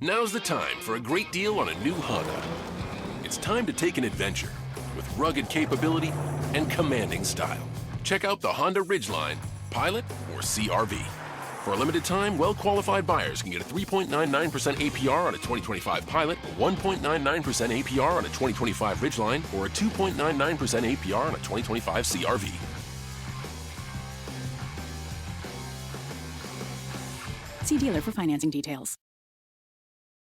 Now's the time for a great deal on a new Honda. It's time to take an adventure with rugged capability and commanding style. Check out the Honda Ridgeline, Pilot, or CR-V. For a limited time, well-qualified buyers can get a 3.99% APR on a 2025 Pilot, a 1.99% APR on a 2025 Ridgeline, or a 2.99% APR on a 2025 CR-V. See dealer for financing details.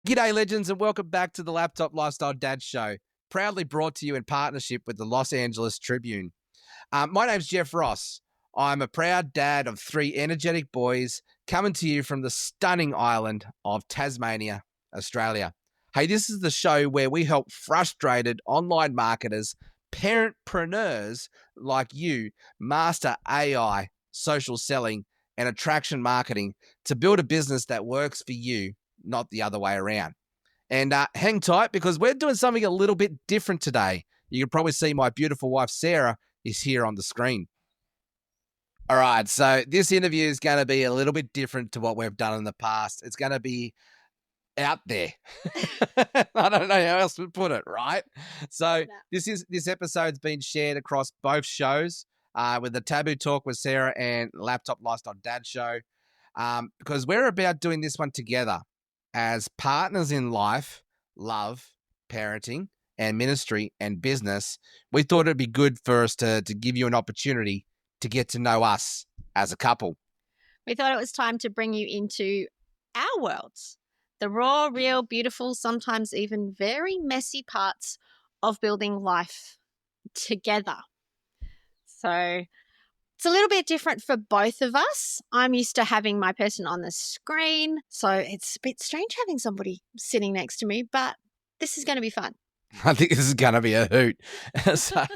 G'day, legends, and welcome back to the Laptop Lifestyle Dad Show, proudly brought to you in partnership with the Los Angeles Tribune. My name's Jeff Ross. I'm a proud dad of 3 energetic boys coming to you from the stunning island of Tasmania, Australia. Hey, this is the show where we help frustrated online marketers, parentpreneurs like you, master AI, social selling, and attraction marketing to build a business that works for you, not the other way around. And hang tight, because we're doing something a little bit different today. You can probably see my beautiful wife, Sarah, is here on the screen. All right, so this interview is going to be a little bit different to what we've done in the past. It's going to be out there. I don't know how else to put it, right? So this episode's been shared across both shows with the Taboo Talk with Sarah and Laptop Lifestyle Dad Show, because we're about doing this one together as partners in life, love, parenting, and ministry and business. We thought it'd be good for us to give you an opportunity to get to know us as a couple. We thought it was time to bring you into our worlds, the raw, real, beautiful, sometimes even very messy parts of building life together. So it's a little bit different for both of us. I'm used to having my person on the screen, so it's a bit strange having somebody sitting next to me, but this is going to be fun. I think this is going to be a hoot. So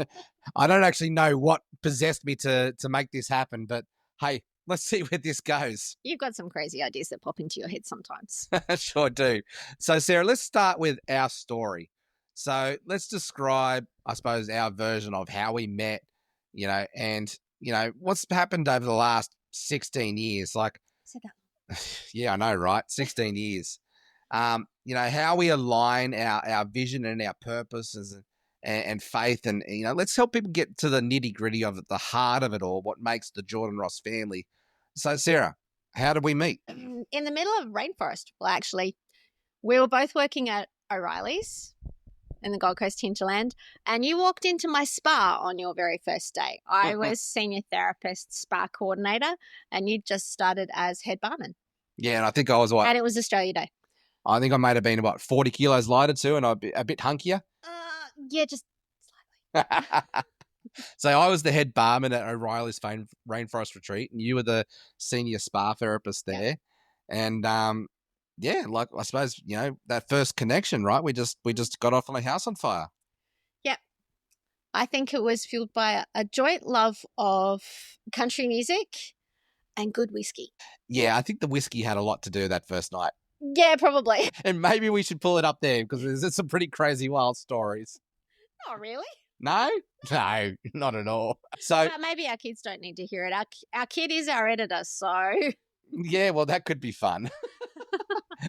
I don't actually know what possessed me to make this happen, but hey, let's see where this goes. You've got some crazy ideas that pop into your head sometimes. Sure do. So Sarah, let's start with our story. So let's describe, I suppose, our version of how we met, and what's happened over the last 16 years. Like, Said that. Yeah, I know, right? 16 years. How we align our vision and our purposes and faith, and let's help people get to the nitty gritty of it, the heart of it all, what makes the Jordan Ross family. So Sarah, how did we meet? In the middle of rainforest. Well, actually, we were both working at O'Reilly's in the Gold Coast hinterland, and you walked into my spa on your very first day. I was senior therapist, spa coordinator, and you just started as head barman. Yeah, and I think I was and it was Australia Day. I think I might have been about 40 kilos lighter too, and a bit hunkier. Yeah, just slightly. So I was the head barman at O'Reilly's Rainforest Retreat, and you were the senior spa therapist there. Yep. And like I suppose that first connection, right? We just got off on a house on fire. Yep, I think it was fueled by a joint love of country music and good whiskey. Yeah, I think the whiskey had a lot to do with that first night. Yeah, probably. And maybe we should pull it up there, because there's some pretty crazy, wild stories. Oh, really? No, not at all. So maybe our kids don't need to hear it. Our kid is our editor, so. Yeah, well, that could be fun.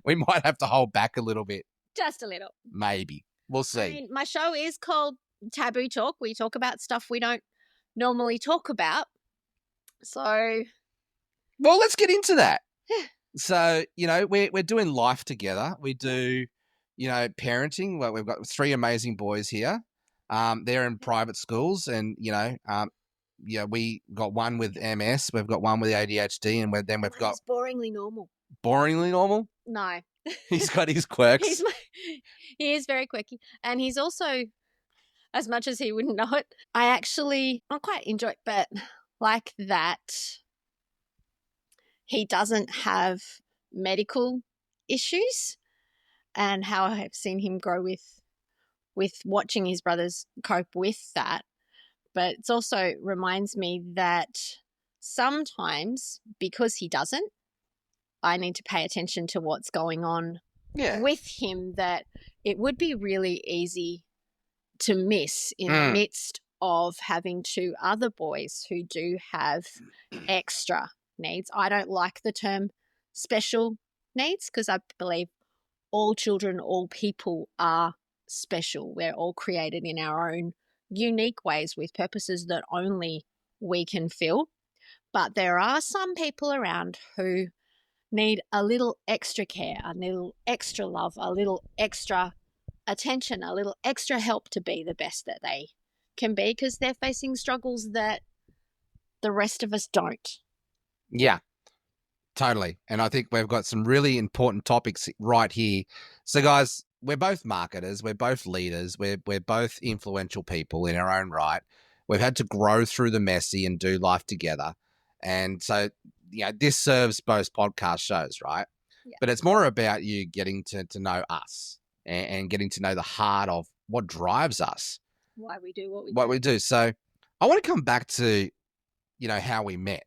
We might have to hold back a little bit. Just a little. Maybe. We'll see. I mean, my show is called Taboo Talk. We talk about stuff we don't normally talk about. So. Well, let's get into that. So, we're doing life together. We do, parenting. Well, we've got 3 amazing boys here. They're in private schools, and, we got one with MS. We've got one with ADHD, and then we've got boringly normal. Boringly normal? No. He's got his quirks. He is very quirky. And he's also, as much as he wouldn't know it, I quite enjoy it, but like that, he doesn't have medical issues, and how I have seen him grow with watching his brothers cope with that. But it also reminds me that sometimes, because he doesn't, I need to pay attention to what's going on with him, that it would be really easy to miss in the midst of having 2 other boys who do have extra needs. I don't like the term special needs, because I believe all children, all people are special. We're all created in our own unique ways with purposes that only we can fill. But there are some people around who need a little extra care, a little extra love, a little extra attention, a little extra help to be the best that they can be, because they're facing struggles that the rest of us don't. Yeah, totally. And I think we've got some really important topics right here. So, guys, we're both marketers. We're both leaders. We're both influential people in our own right. We've had to grow through the messy and do life together. And so, this serves both podcast shows, right? Yeah. But it's more about you getting to know us and getting to know the heart of what drives us. Why we do what we do. So I want to come back to, how we met.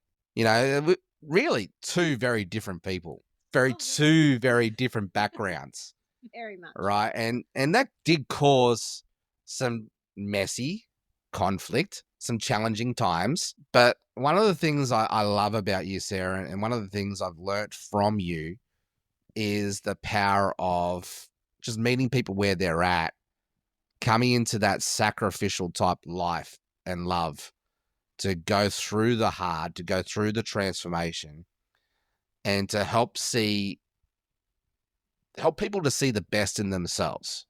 Really two very different people, two very different backgrounds. Very much. Right. And that did cause some messy conflict, some challenging times. But one of the things I love about you, Sarah, and one of the things I've learnt from you is the power of just meeting people where they're at, coming into that sacrificial type life and love to go through the hard, to go through the transformation, and to help people to see the best in themselves,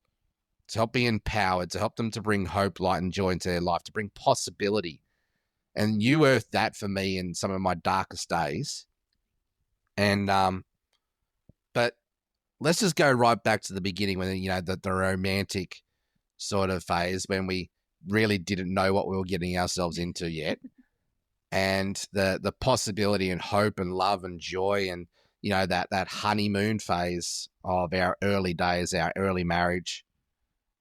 to help be empowered, to help them to bring hope, light, and joy into their life, to bring possibility. And you earthed that for me in some of my darkest days. And but let's just go right back to the beginning when the romantic sort of phase when we really didn't know what we were getting ourselves into yet. And the possibility and hope and love and joy and that honeymoon phase of our early days, our early marriage.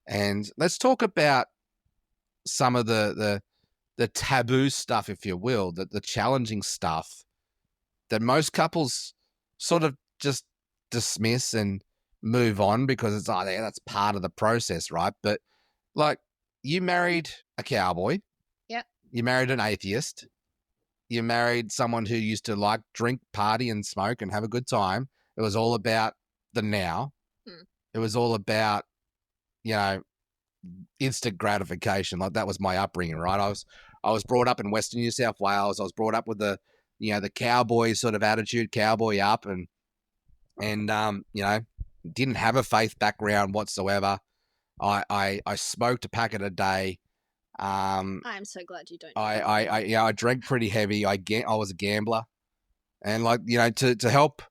And let's talk about some of the taboo stuff, if you will, the challenging stuff that most couples sort of just dismiss and move on because it's that's part of the process, right? But like, you married a cowboy. Yep. You married an atheist. You married someone who used to drink, party, and smoke and have a good time. It was all about the now. It was all about, instant gratification. Like, that was my upbringing, right? I was brought up in Western New South Wales. I was brought up with the cowboy sort of attitude, cowboy up, and didn't have a faith background whatsoever. I smoked a packet a day. I'm so glad you don't. I drank pretty heavy. I was a gambler, and to help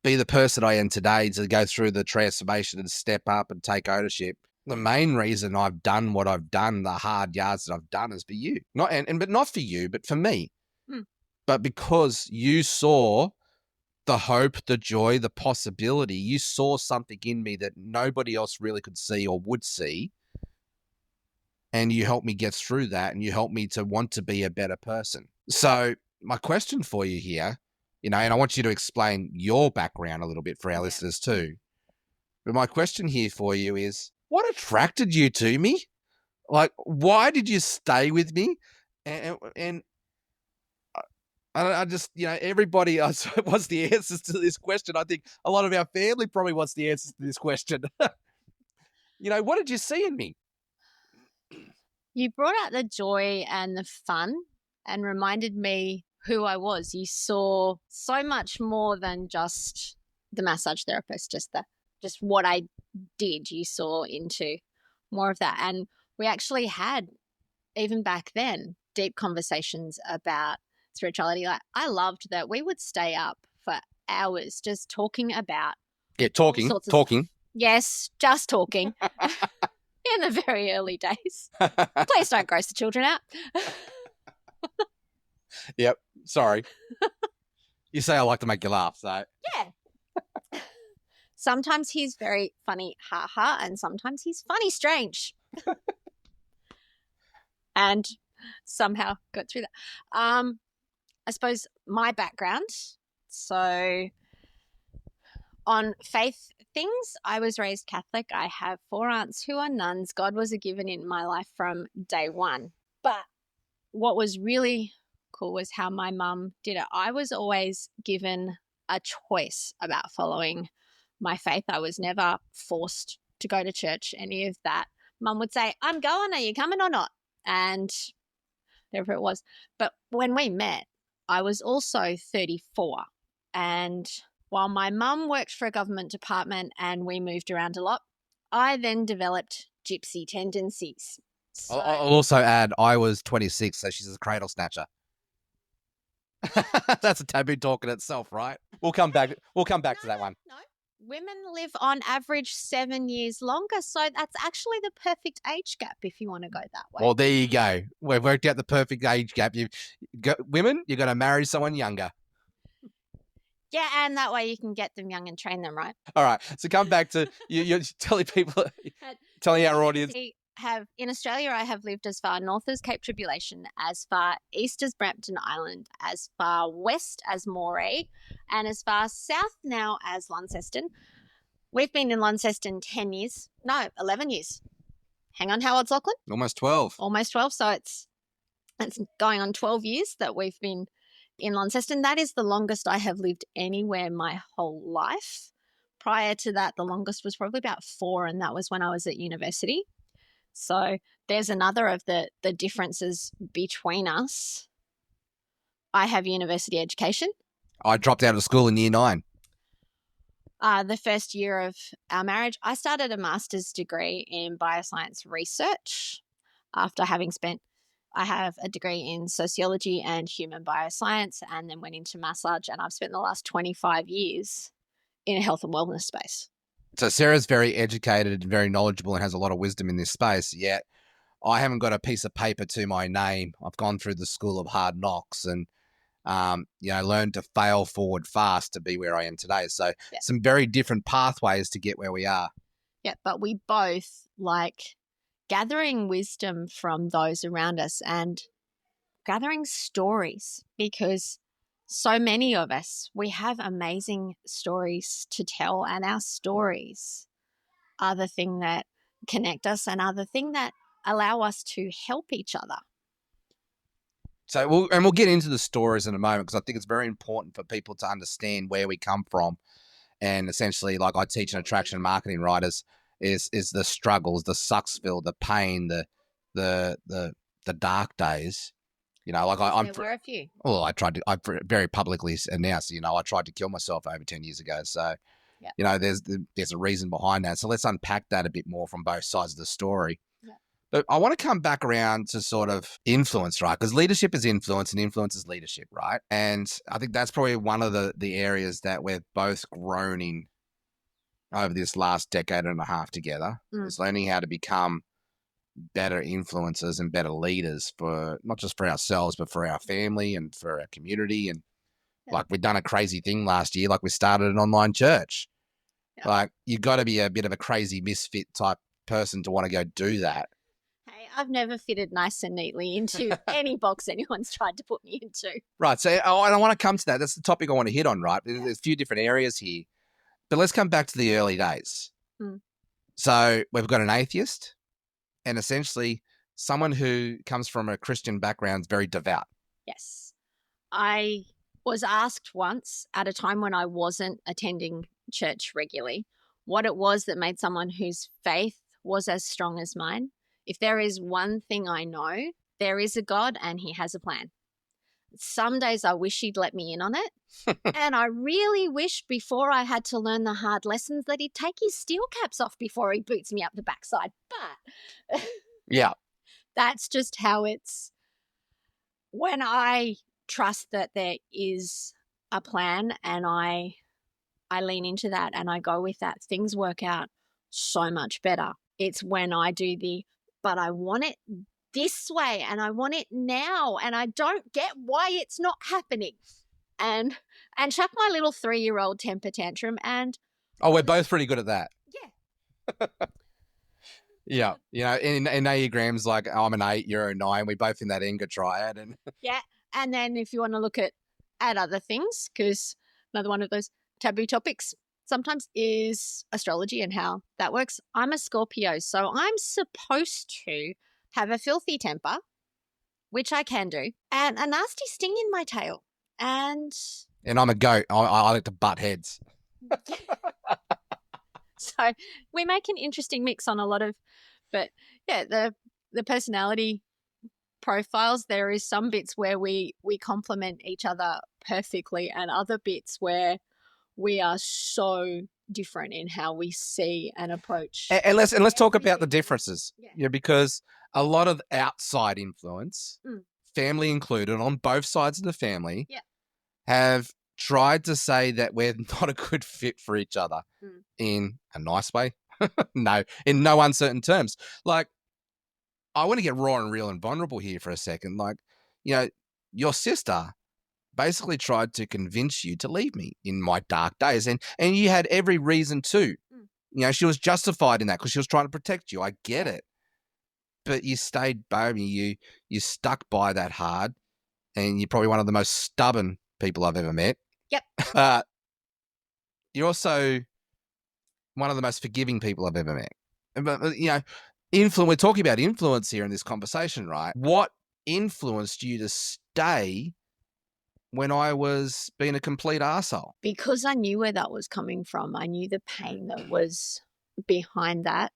be the person I am today, to go through the transformation and step up and take ownership. The main reason I've done what I've done, the hard yards that I've done, is for you. But not for you, but for me. But because you saw the hope, the joy, the possibility, you saw something in me that nobody else really could see or would see. And you helped me get through that, and you helped me to want to be a better person. So my question for you here, and I want you to explain your background a little bit for our listeners too. But my question here for you is, what attracted you to me? Like, why did you stay with me? And I just, everybody else wants the answers to this question. I think a lot of our family probably wants the answers to this question. What did you see in me? You brought out the joy and the fun and reminded me who I was. You saw so much more than just the massage therapist, just what I did. You saw into more of that. And we actually had, even back then, deep conversations about spirituality. Like, I loved that we would stay up for hours just talking about talking. Yes, just talking. In the very early days. Please don't gross the children out. Yep. Sorry. You say I like to make you laugh, so. Yeah. Sometimes he's very funny, ha, and sometimes he's funny, strange. And somehow got through that. I suppose my background. So on faith things, I was raised Catholic. I have 4 aunts who are nuns. God was a given in my life from day one. But what was really cool was how my mum did it. I was always given a choice about following my faith. I was never forced to go to church, any of that. Mum would say, I'm going, are you coming or not? And whatever it was. But when we met, I was also 34. And while my mum worked for a government department and we moved around a lot, I then developed gypsy tendencies. So, I'll also add, I was 26, so she's a cradle snatcher. That's a taboo talk in itself, right? We'll come back to that one. No. Women live on average 7 years longer, so that's actually the perfect age gap if you want to go that way. Well, there you go. We've worked out the perfect age gap. Women, you're going to marry someone younger. Yeah, and that way you can get them young and train them, right? All right. So come back to you're telling people, telling our audience. In Australia, I have lived as far north as Cape Tribulation, as far east as Brampton Island, as far west as Moree, and as far south now as Launceston. We've been in Launceston 11 years. Hang on, how old's Lachlan? Almost 12. Almost 12, so it's going on 12 years that we've been in Launceston. That is the longest I have lived anywhere my whole life. Prior to that, the longest was probably about 4, and that was when I was at university. So there's another of the differences between us. I have university education. I dropped out of school in year 9. The first year of our marriage, I started a master's degree in bioscience research after having I have a degree in sociology and human bioscience, and then went into massage, and I've spent the last 25 years in a health and wellness space. So Sarah's very educated and very knowledgeable and has a lot of wisdom in this space, yet I haven't got a piece of paper to my name. I've gone through the school of hard knocks and, learned to fail forward fast to be where I am today. So some very different pathways to get where we are. Yeah, but we both like gathering wisdom from those around us and gathering stories, because so many of us, we have amazing stories to tell, and our stories are the thing that connect us and are the thing that allow us to help each other. So we'll get into the stories in a moment, because I think it's very important for people to understand where we come from. And essentially, like I teach in attraction and marketing, right, is the struggles, the sucksville, the pain, the dark days. There were a few. Well, I very publicly announced, I tried to kill myself over 10 years ago. So, there's a reason behind that. So let's unpack that a bit more from both sides of the story. Yeah. But I want to come back around to sort of influence, right? Because leadership is influence and influence is leadership, right? And I think that's probably one of the areas that we've both grown in over this last decade and a half together, is learning how to become better influencers and better leaders, for not just for ourselves, but for our family and for our community. And like, we've done a crazy thing last year. Like, we started an online church. Yeah. Like, you've got to be a bit of a crazy misfit type person to want to go do that. Hey, I've never fitted nice and neatly into any box anyone's tried to put me into. Right. So I want to come to that. That's the topic I want to hit on, right? There's a few different areas here, but let's come back to the early days. So we've got an atheist, and essentially someone who comes from a Christian background is very devout. Yes. I was asked once, at a time when I wasn't attending church regularly, what it was that made someone whose faith was as strong as mine. If there is one thing I know, there is a God and he has a plan. Some days I wish he'd let me in on it. And I really wish, before I had to learn the hard lessons, that he'd take his steel caps off before he boots me up the backside. But yeah, that's just how it's. When I trust that there is a plan and I lean into that and I go with that, things work out so much better. It's when I do but I want it this way and I want it now and I don't get why it's not happening. And chuck my little 3-year-old temper tantrum and... Oh, we're both pretty good at that. Yeah. Yeah. In Enneagrams, like, I'm an 8, you're a 9. We both in that anger triad. And yeah. And then if you want to look at other things, because another one of those taboo topics sometimes is astrology and how that works. I'm a Scorpio, so I'm supposed to have a filthy temper, which I can do, and a nasty sting in my tail. And I'm a goat. I like to butt heads. So we make an interesting mix on a lot of, but yeah, the personality profiles, there is some bits where we complement each other perfectly and other bits where we are so different in how we see and approach. And let's talk about the everything. differences. Yeah. Yeah, because a lot of outside influence, Mm. family included, on both sides of the family, Yeah. have tried to say that we're not a good fit for each other in a nice way. No, in no uncertain terms. Like, I want to get raw and real and vulnerable here for a second. Like, you know, your sister basically tried to convince you to leave me in my dark days, and you had every reason to. You know, she was justified in that because she was trying to protect you. I get it, but you stayed, baby. You stuck by that hard, and you're probably one of the most stubborn people I've ever met. Yep. You're also one of the most forgiving people I've ever met. But you know, we're talking about influence here in this conversation, right? What influenced you to stay when I was being a complete arsehole? Because I knew where that was coming from. I knew the pain that was behind that.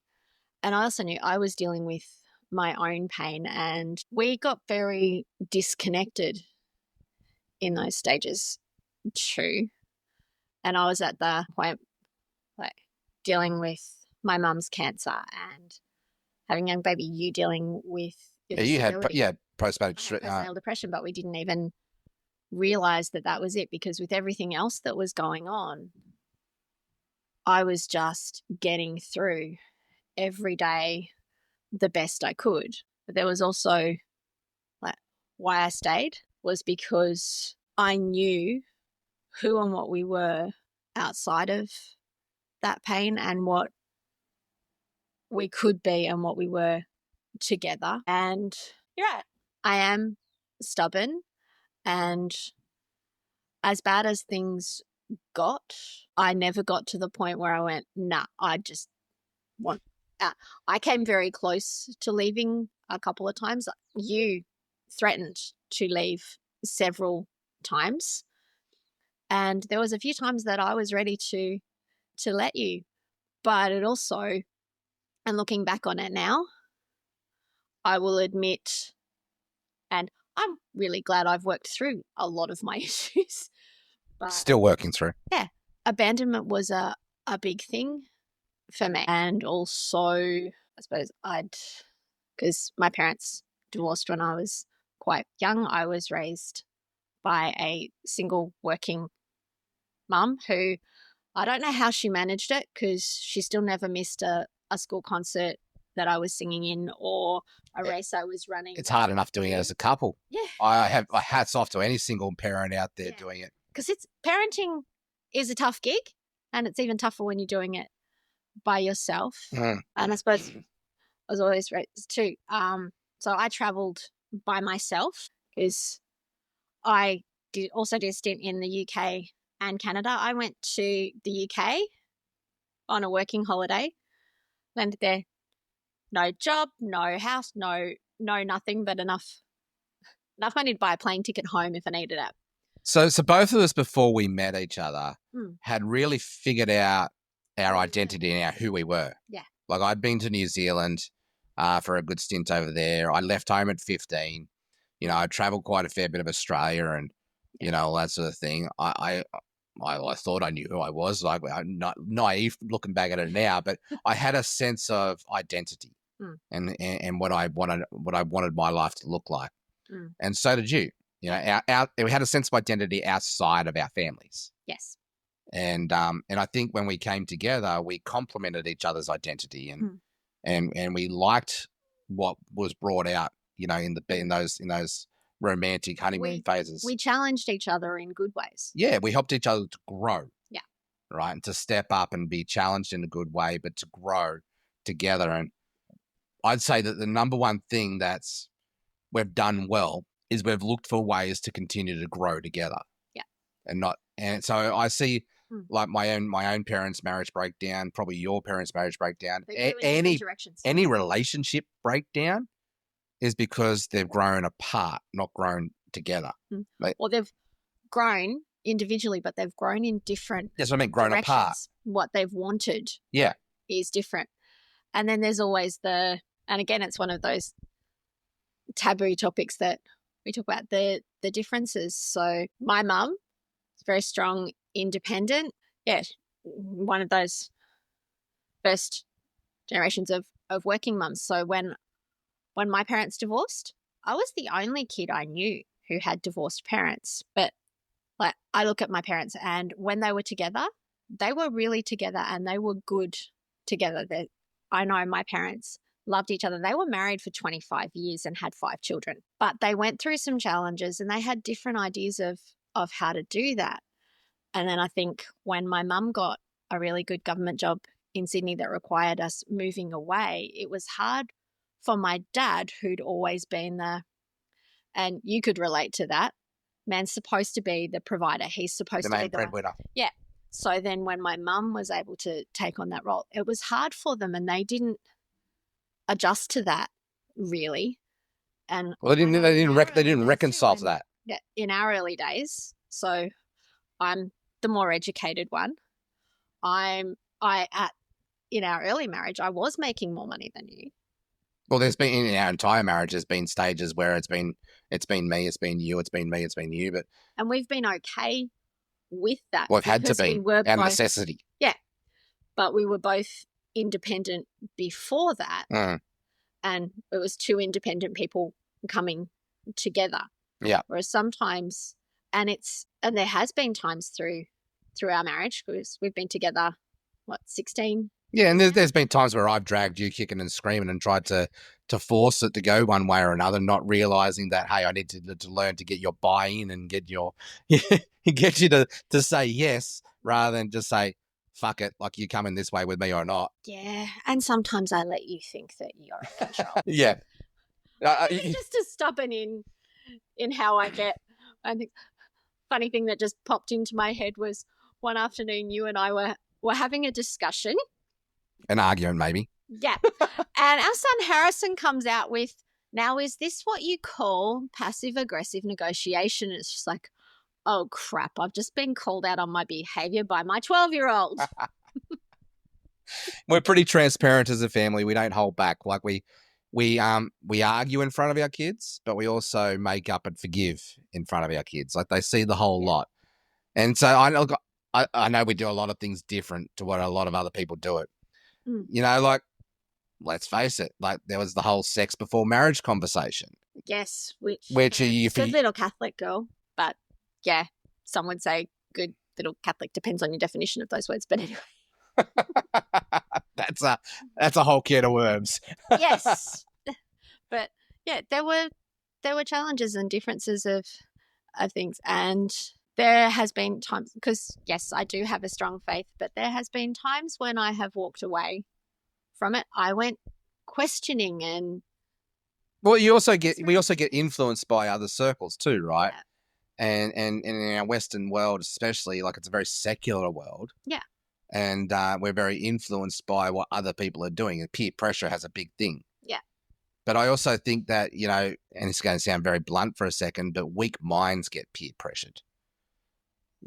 And I also knew I was dealing with my own pain, and we got very disconnected in those stages too. And I was at the point like dealing with my mum's cancer and having a young baby, you dealing with your You had disability. postpartum Postnatal depression, but we didn't even realize that that was it, because with everything else that was going on, I was just getting through every day the best I could. But there was also like why I stayed was because I knew who and what we were outside of that pain and what we could be and what we were together. And you're right, I am stubborn, and as bad as things got, I never got to the point where I went, nah, I just want out. I came very close to leaving a couple of times. You threatened to leave several times. And there was a few times that I was ready to let you. But it also, and looking back on it now, I will admit, and I'm really glad I've worked through a lot of my issues. But still working through. yeah, abandonment was a big thing for me. And also, I suppose because my parents divorced when I was quite young. I was raised by a single working mum who, I don't know how she managed it, because she still never missed a school concert that I was singing in or a race I was running. It's hard enough doing it as a couple. Yeah. I have hats off to any single parent out there doing it. Because parenting is a tough gig, and it's even tougher when you're doing it by yourself. And I suppose I was always raised too. So I traveled by myself because I also did a stint in the UK and Canada. I went to the UK on a working holiday, landed there, no job, no house, no nothing, but enough money to buy a plane ticket home if I needed it. So both of us, before we met each other, had really figured out our identity and who we were. Yeah. Like, I'd been to New Zealand for a good stint over there. I left home at 15. You know, I traveled quite a fair bit of Australia and, you know, all that sort of thing. I thought I knew who I was. Like, I'm not naive looking back at it now, but I had a sense of identity and what I wanted my life to look like. And so did you. You know, we had a sense of identity outside of our families. Yes. And I think when we came together, we complemented each other's identity and we liked what was brought out, you know, in those romantic honeymoon phases. We challenged each other in good ways. Yeah, we helped each other to grow. Yeah. Right, and to step up and be challenged in a good way, but to grow together. And I'd say that the number one thing that's we've done well is we've looked for ways to continue to grow together. Yeah. And so I see like my own parents' marriage breakdown, probably your parents' marriage breakdown, any relationship breakdown is because they've grown apart, not grown together. Or they've grown individually, but they've grown in different That's what I mean, grown apart. directions. What they've wanted Yeah. is different. And then there's always and again, it's one of those taboo topics that we talk about, the differences. So my mum is very strong, independent. Yeah, one of those first generations of working mums. So when my parents divorced, I was the only kid I knew who had divorced parents. But like, I look at my parents, and when they were together, they were really together and they were good together. I know my parents loved each other. They were married for 25 years and had 5 children, but they went through some challenges and they had different ideas of how to do that. And then I think when my mum got a really good government job in Sydney that required us moving away, it was hard for my dad, who'd always been and you could relate to that. Man's supposed to be the provider. He's supposed The to be main the one. breadwinner. Yeah. So then when my mum was able to take on that role, it was hard for them and they didn't adjust to that really. And Well, they didn't reconcile to that. Yeah, in our early days. So I'm the more educated one. In our early marriage, I was making more money than you. Well, there's been in our entire marriage, there's been stages where it's been me, it's been you, it's been me, it's been you, and we've been okay with that. We've had to be out of necessity. Yeah, but we were both independent before that, and it was 2 independent people coming together. Yeah. Whereas sometimes, and there has been times through our marriage, because we've been together 16. Yeah, and there's been times where I've dragged you kicking and screaming and tried to force it to go one way or another, not realizing that, hey, I need to learn to get your buy-in and get you to say yes rather than just say, fuck it, like you coming this way with me or not. Yeah, and sometimes I let you think that you're in control. Yeah. Just as stubborn in how I get. I think funny thing that just popped into my head was one afternoon you and I were having a discussion. An argument, maybe. Yeah. And our son Harrison comes out with, now is this what you call passive-aggressive negotiation? And it's just like, oh, crap, I've just been called out on my behavior by my 12-year-old. We're pretty transparent as a family. We don't hold back. Like we argue in front of our kids, but we also make up and forgive in front of our kids. Like they see the whole lot. And so I know we do a lot of things different to what a lot of other people do it. You know, like, let's face it, like there was the whole sex before marriage conversation. Yes, which are you good little Catholic girl, but yeah, some would say good little Catholic, depends on your definition of those words. But anyway, that's a whole can of worms. Yes, but yeah, there were challenges and differences of things, and there has been times, because yes, I do have a strong faith, but there has been times when I have walked away from it. I went questioning and. Well, we also get influenced by other circles too, right? Yeah. And in our Western world, especially, like it's a very secular world. Yeah. And we're very influenced by what other people are doing, and peer pressure has a big thing. Yeah. But I also think that, you know, and it's going to sound very blunt for a second, but weak minds get peer pressured.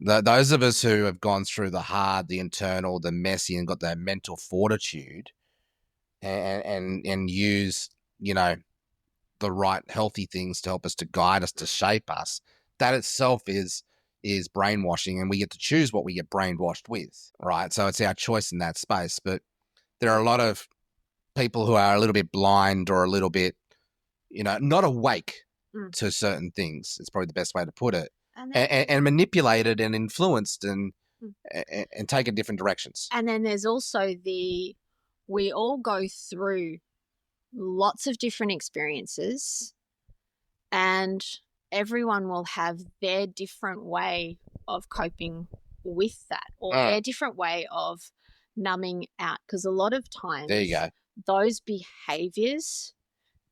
Those of us who have gone through the hard, the internal, the messy, and got that mental fortitude and use, you know, the right healthy things to help us, to guide us, to shape us, that itself is brainwashing, and we get to choose what we get brainwashed with, right? So it's our choice in that space. But there are a lot of people who are a little bit blind or a little bit, you know, not awake to certain things. It's probably the best way to put it. And manipulated and influenced and taken different directions. And then there's also we all go through lots of different experiences, and everyone will have their different way of coping with that, or their different way of numbing out. Because a lot of times, there you go, those behaviors,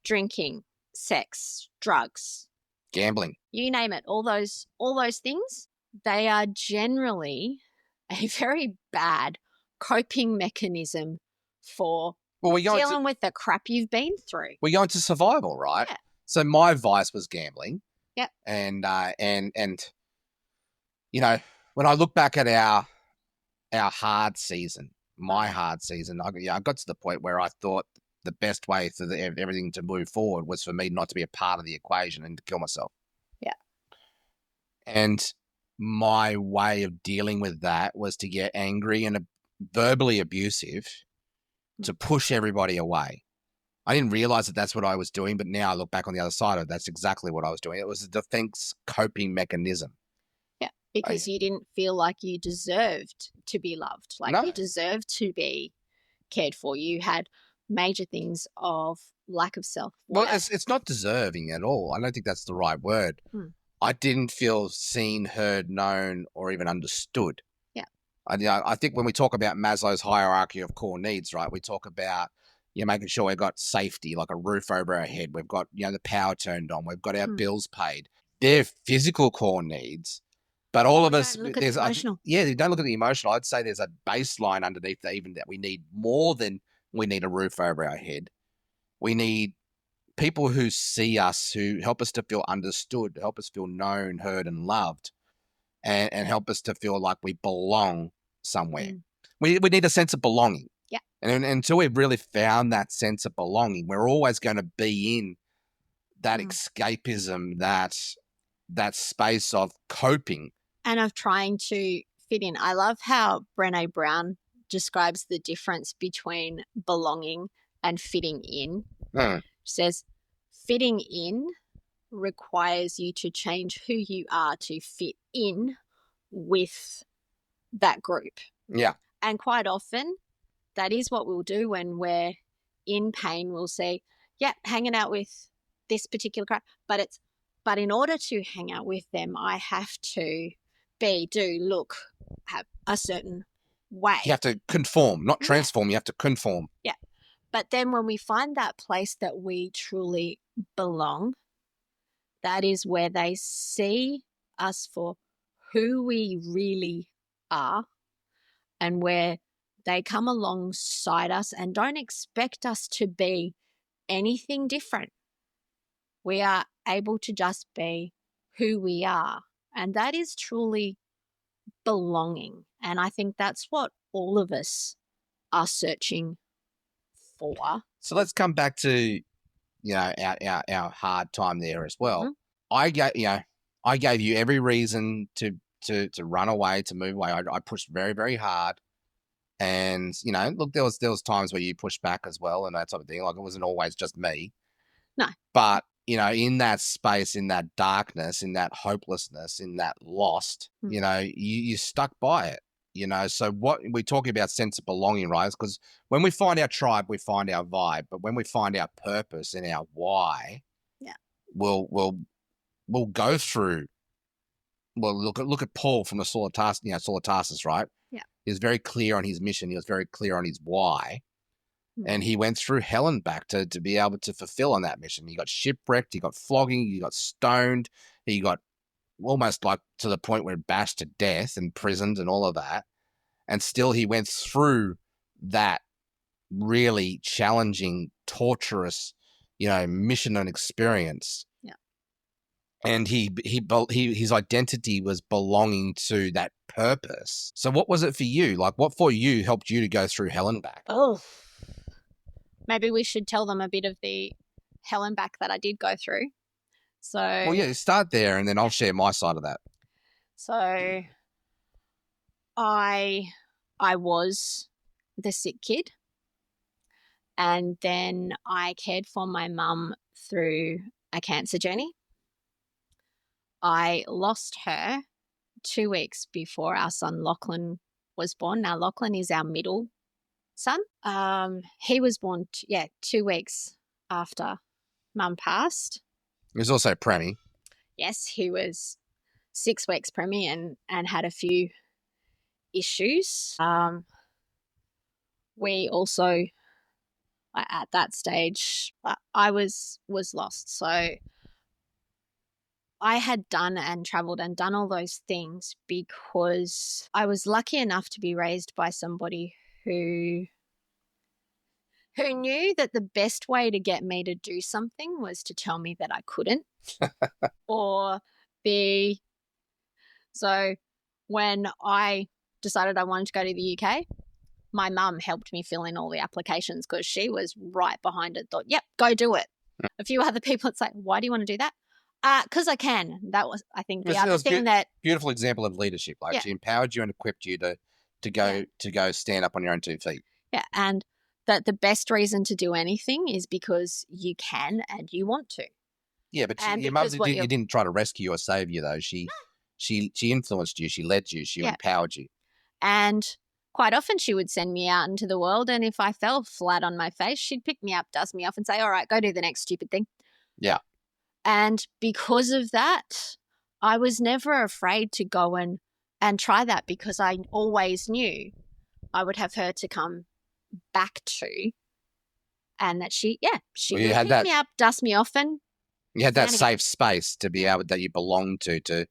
drinking, sex, drugs, gambling, you name it, all those things, they are generally a very bad coping mechanism for dealing with the crap you've been through. We're going to survival, right? Yeah. So my vice was gambling. Yep. And you know, when I look back at our hard season, my hard season, I got to the point where I thought the best way for everything to move forward was for me not to be a part of the equation and to kill myself. Yeah. And my way of dealing with that was to get angry and verbally abusive to push everybody away. I didn't realize that that's what I was doing, but now I look back on the other side of it, that's exactly what I was doing. It was a defense coping mechanism. Yeah, because you didn't feel like you deserved to be loved, like you deserved to be cared for. You had major things of lack of self-worth. Well, it's not deserving at all. I don't think that's the right word. I didn't feel seen, heard, known, or even understood. Yeah. I think when we talk about Maslow's hierarchy of core needs, right, we talk about making sure we've got safety, like a roof over our head. We've got, the power turned on. We've got our bills paid. They're physical core needs. But all of us, look at the emotional. You don't look at the emotional. I'd say there's a baseline underneath that, even that we need more than we need a roof over our head. We need people who see us, who help us to feel understood, help us feel known, heard, and loved, and help us to feel like we belong somewhere. We need a sense of belonging. Yeah. And until we've really found that sense of belonging, we're always going to be in that escapism, that space of coping. And of trying to fit in. I love how Brené Brown describes the difference between belonging and fitting in. She says, fitting in requires you to change who you are to fit in with that group. Yeah. And quite often, that is what we'll do when we're in pain. We'll say, yeah, hanging out with this particular crowd. But in order to hang out with them, I have to have a certain way. You have to conform, not transform. You have to conform. Yeah. But then when we find that place that we truly belong, that is where they see us for who we really are, and where they come alongside us and don't expect us to be anything different. We are able to just be who we are. And that is truly belonging. And I think that's what all of us are searching for. So let's come back to, our hard time there as well. I gave you every reason to run away, to move away. I pushed very, very hard. And, look, there was times where you pushed back as well and that sort of thing. Like, it wasn't always just me. No. But, in that space, in that darkness, in that hopelessness, in that lost, you stuck by it. So what we're talking about, sense of belonging, right? Because when we find our tribe, we find our vibe. But when we find our purpose and our why, we'll go through. Well, look at Paul from the Saul of Tarsus, right? Yeah. He was very clear on his mission. He was very clear on his why. And he went through hell and back to be able to fulfill on that mission. He got shipwrecked. He got flogging. He got stoned. He got almost like to the point where bashed to death, imprisoned and all of that. And still he went through that really challenging, torturous, mission and experience. Yeah. And his identity was belonging to that purpose. So what was it for you? Like, what for you helped you to go through hell and back? Oh, maybe we should tell them a bit of the hell and back that I did go through. So, well, yeah, start there and then I'll share my side of that. So I was the sick kid, and then I cared for my mum through a cancer journey. I lost her 2 weeks before our son Lachlan was born. Now, Lachlan is our middle son. He was born 2 weeks after mum passed. He was also preemie. Yes, he was 6 weeks preemie and had a few issues. We also, at that stage, I was lost. So I had done and travelled and done all those things because I was lucky enough to be raised by somebody who knew that the best way to get me to do something was to tell me that I couldn't. So when I decided I wanted to go to the UK, my mum helped me fill in all the applications because she was right behind it. Thought, yep, go do it. A few other people, it's like, why do you want to do that? Because I can. That was, I think, the other thing that beautiful example of leadership. Like she empowered you and equipped you to go stand up on your own 2 feet. Yeah, and that the best reason to do anything is because you can and you want to. Yeah, but your mum didn't try to rescue or save you though. She influenced you. She led you. She empowered you. And quite often she would send me out into the world, and if I fell flat on my face, she'd pick me up, dust me off, and say, all right, go do the next stupid thing. Yeah. And because of that, I was never afraid to go and try that because I always knew I would have her to come back to, and that she would pick me up, dust me off, and you had that safe space to be able that you belonged to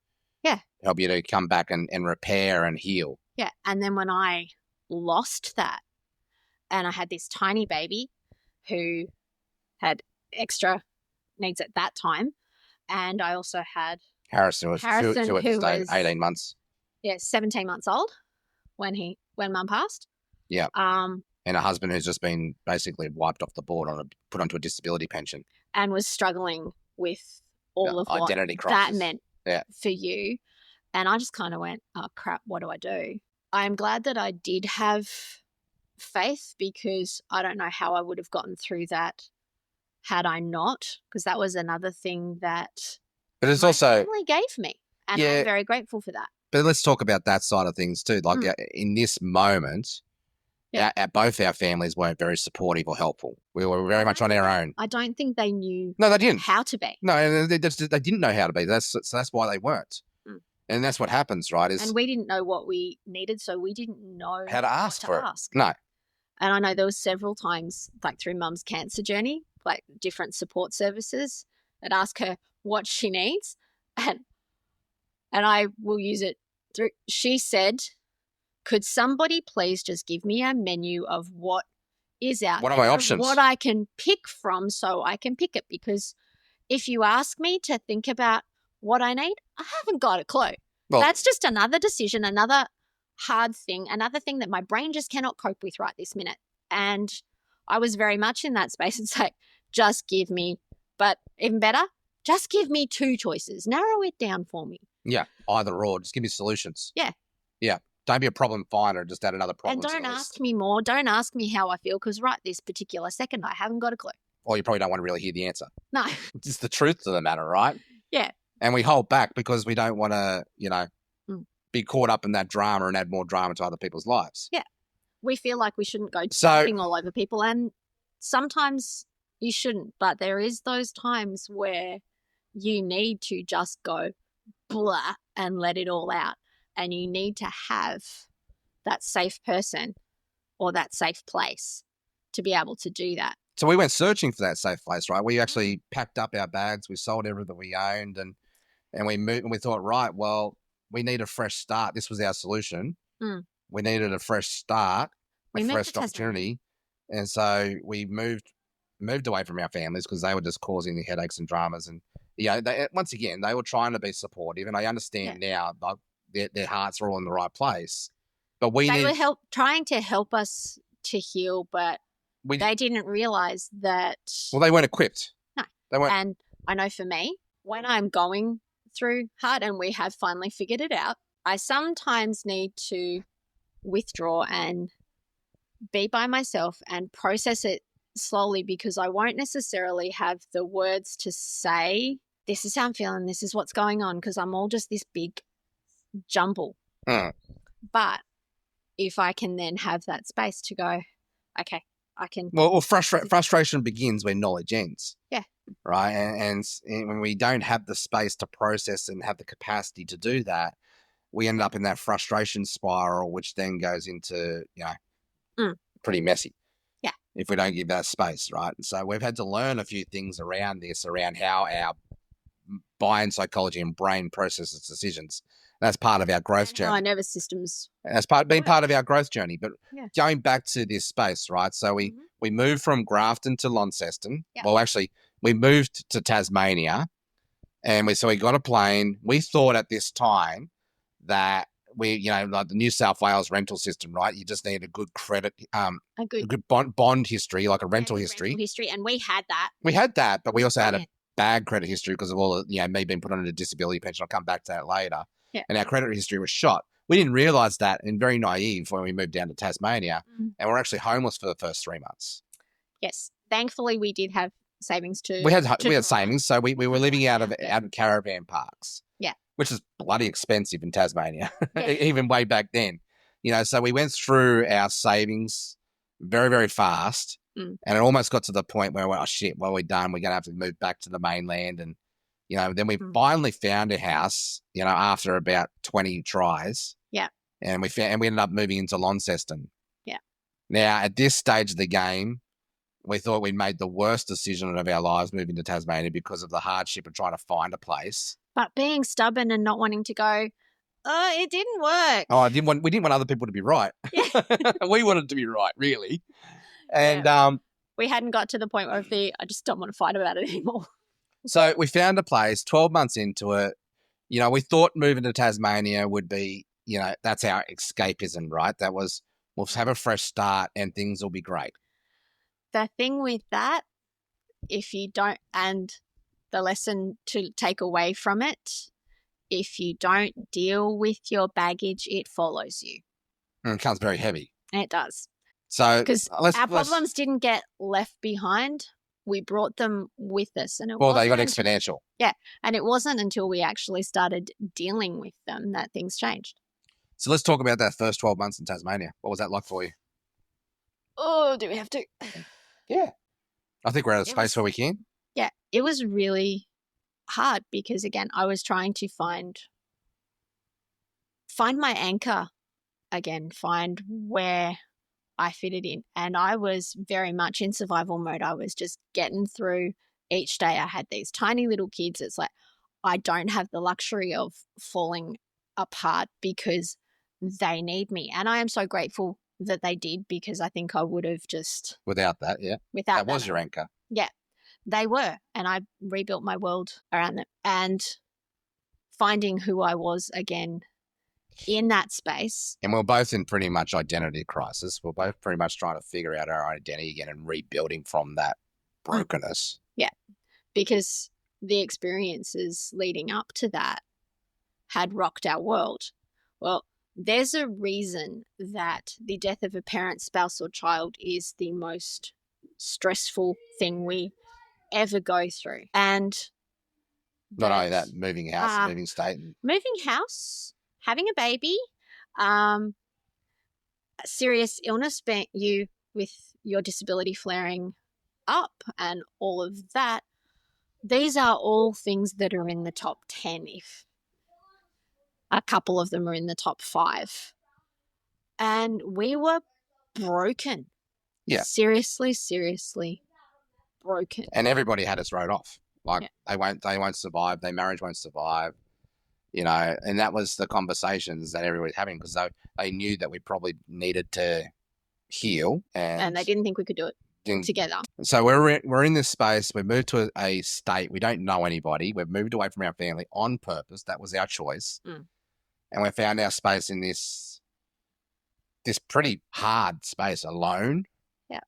help you to come back and repair and heal. Yeah. And then when I lost that and I had this tiny baby who had extra needs at that time, and I also had Harrison who was 18 months. Yeah, 17 months old when Mum passed. Yeah. And a husband who's just been basically wiped off the board put onto a disability pension. And was struggling with all of what identity crisis. That meant for you. And I just kind of went, oh, crap, what do I do? I'm glad that I did have faith because I don't know how I would have gotten through that had I not, because that was another thing that my family gave me. And I'm very grateful for that. But let's talk about that side of things too. Like in this moment, both our families weren't very supportive or helpful. We were very much on our own. I don't think they knew they didn't. How to be. No, they didn't know how to be. That's why they weren't. And that's what happens, right? And we didn't know what we needed, so we didn't know how to ask for it. No. And I know there was several times, like through Mum's cancer journey, like different support services that ask her what she needs, and I will use it through. She said, "Could somebody please just give me a menu of what is out what there, are my options, what I can pick from, so I can pick it? Because if you ask me to think about what I need, I haven't got a clue. Well, that's just another decision, another hard thing, another thing that my brain just cannot cope with right this minute." And I was very much in that space. It's like, just give me, but even better, just give me 2 choices. Narrow it down for me. Yeah, either or. Just give me solutions. Yeah. Yeah. Don't be a problem finder. Just add another problem. And don't ask me more. Don't ask me how I feel, because right this particular second, I haven't got a clue. Or you probably don't want to really hear the answer. No. It's just the truth of the matter, right? Yeah. And we hold back because we don't want to, be caught up in that drama and add more drama to other people's lives. Yeah. We feel like we shouldn't go jumping all over people. And sometimes you shouldn't. But there is those times where you need to just go blah and let it all out. And you need to have that safe person or that safe place to be able to do that. So we went searching for that safe place, right? We actually packed up our bags. We sold everything we owned and we moved, and we thought, right, well, we need a fresh start. This was our solution. We needed a fresh start, a fresh opportunity. And so we moved away from our families because they were just causing the headaches and dramas. And, once again, they were trying to be supportive. And I understand now their hearts are all in the right place. But they were trying to help us to heal, but they didn't realize that. Well, they weren't equipped. No. They weren't. And I know for me, when I'm going through hard and we have finally figured it out, I sometimes need to withdraw and be by myself and process it slowly, because I won't necessarily have the words to say, this is how I'm feeling, this is what's going on, because I'm all just this big jumble. But if I can then have that space to go, okay, I can. Well, frustration begins where knowledge ends. Yeah. Right. And when we don't have the space to process and have the capacity to do that, we end up in that frustration spiral, which then goes into, pretty messy. Yeah. If we don't give that space. Right. And so we've had to learn a few things around this, around how our mind, psychology and brain processes decisions. That's part of our growth journey. Our nervous systems. That's been part of our growth journey. But going back to this space, right? So we moved from Grafton to Launceston. Yep. Well, actually, we moved to Tasmania, and we got a plane. We thought at this time that like the New South Wales rental system, right? You just need a good credit, A a good good bond history, like a rental history. and we had that. We had that, but we also had a Brilliant. bad credit history because of all the, me being put on a disability pension. I'll come back to that later. Yeah. And our credit history was shot. We didn't realise that, and very naive when we moved down to Tasmania, and we're actually homeless for the first 3 months. Yes. Thankfully, we did have savings to. We had to savings, so we were living out of caravan parks. Yeah. Which is bloody expensive in Tasmania, Yeah. even way back then. So we went through our savings very, very fast, and it almost got to the point where, oh shit, what are we done? We're going to have to move back to the mainland, and then we finally found a house, after about 20 tries. Yeah. And we ended up moving into Launceston. Yeah. Now, at this stage of the game, we thought we'd made the worst decision of our lives moving to Tasmania because of the hardship of trying to find a place. But being stubborn and not wanting to go, it didn't work. Oh, we didn't want other people to be right. Yeah. We wanted to be right, really. And we hadn't got to the point where I just don't want to fight about it anymore. So we found a place 12 months into it. We thought moving to Tasmania would be, that's our escapism, right? That was, we'll have a fresh start and things will be great. The thing with that, if you don't, and the lesson to take away from it, if you don't deal with your baggage, it follows you. And it becomes very heavy. It does. So because our problems didn't get left behind. We brought them with us. And they got exponential. Yeah. And it wasn't until we actually started dealing with them that things changed. So let's talk about that first 12 months in Tasmania. What was that like for you? Oh, do we have to? Yeah. I think we're at a space where we can. Yeah. It was really hard because, again, I was trying to find my anchor again, find where I fitted in. And I was very much in survival mode. I was just getting through each day. I had these tiny little kids. It's like I don't have the luxury of falling apart because they need me. And I am so grateful that they did, because I think I would have just... Without that, yeah. That was your anchor. Yeah, they were. And I rebuilt my world around them. And finding who I was again in that space. And we're both in pretty much identity crisis. We're both pretty much trying to figure out our identity again and rebuilding from that brokenness. Yeah, because the experiences leading up to that had rocked our world. Well, there's a reason that the death of a parent, spouse, or child is the most stressful thing we ever go through. And not only that, moving house, moving state. Moving house, having a baby, serious illness, you with your disability flaring up and all of that. These are all things that are in the top 10, if a couple of them are in the top 5. And we were broken. Yeah. Seriously broken. And everybody had us wrote off. Like they won't survive, their marriage won't survive. And that was the conversations that everybody was having, because they knew that we probably needed to heal. And they didn't think we could do it together. So we're in this space. We've moved to a state. We don't know anybody. We've moved away from our family on purpose. That was our choice. And we found our space in this pretty hard space alone. Yeah.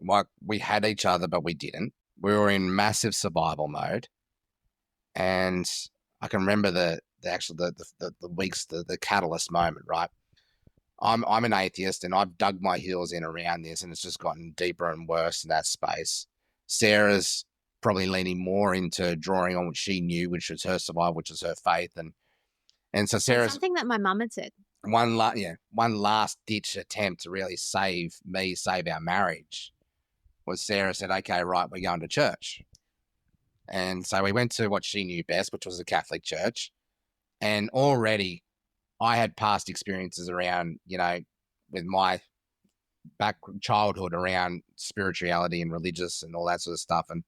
Like we had each other, but we didn't. We were in massive survival mode. And I can remember the weeks, the catalyst moment, right? I'm an atheist, and I've dug my heels in around this, and it's just gotten deeper and worse in that space. Sarah's probably leaning more into drawing on what she knew, which was her survival, which was her faith, and so Sarah's something that my mum had said. One last ditch attempt to really save our marriage was Sarah said, "Okay, right, we're going to church." And so we went to what she knew best, which was the Catholic Church, and already I had past experiences around, with my childhood around spirituality and religious and all that sort of stuff. And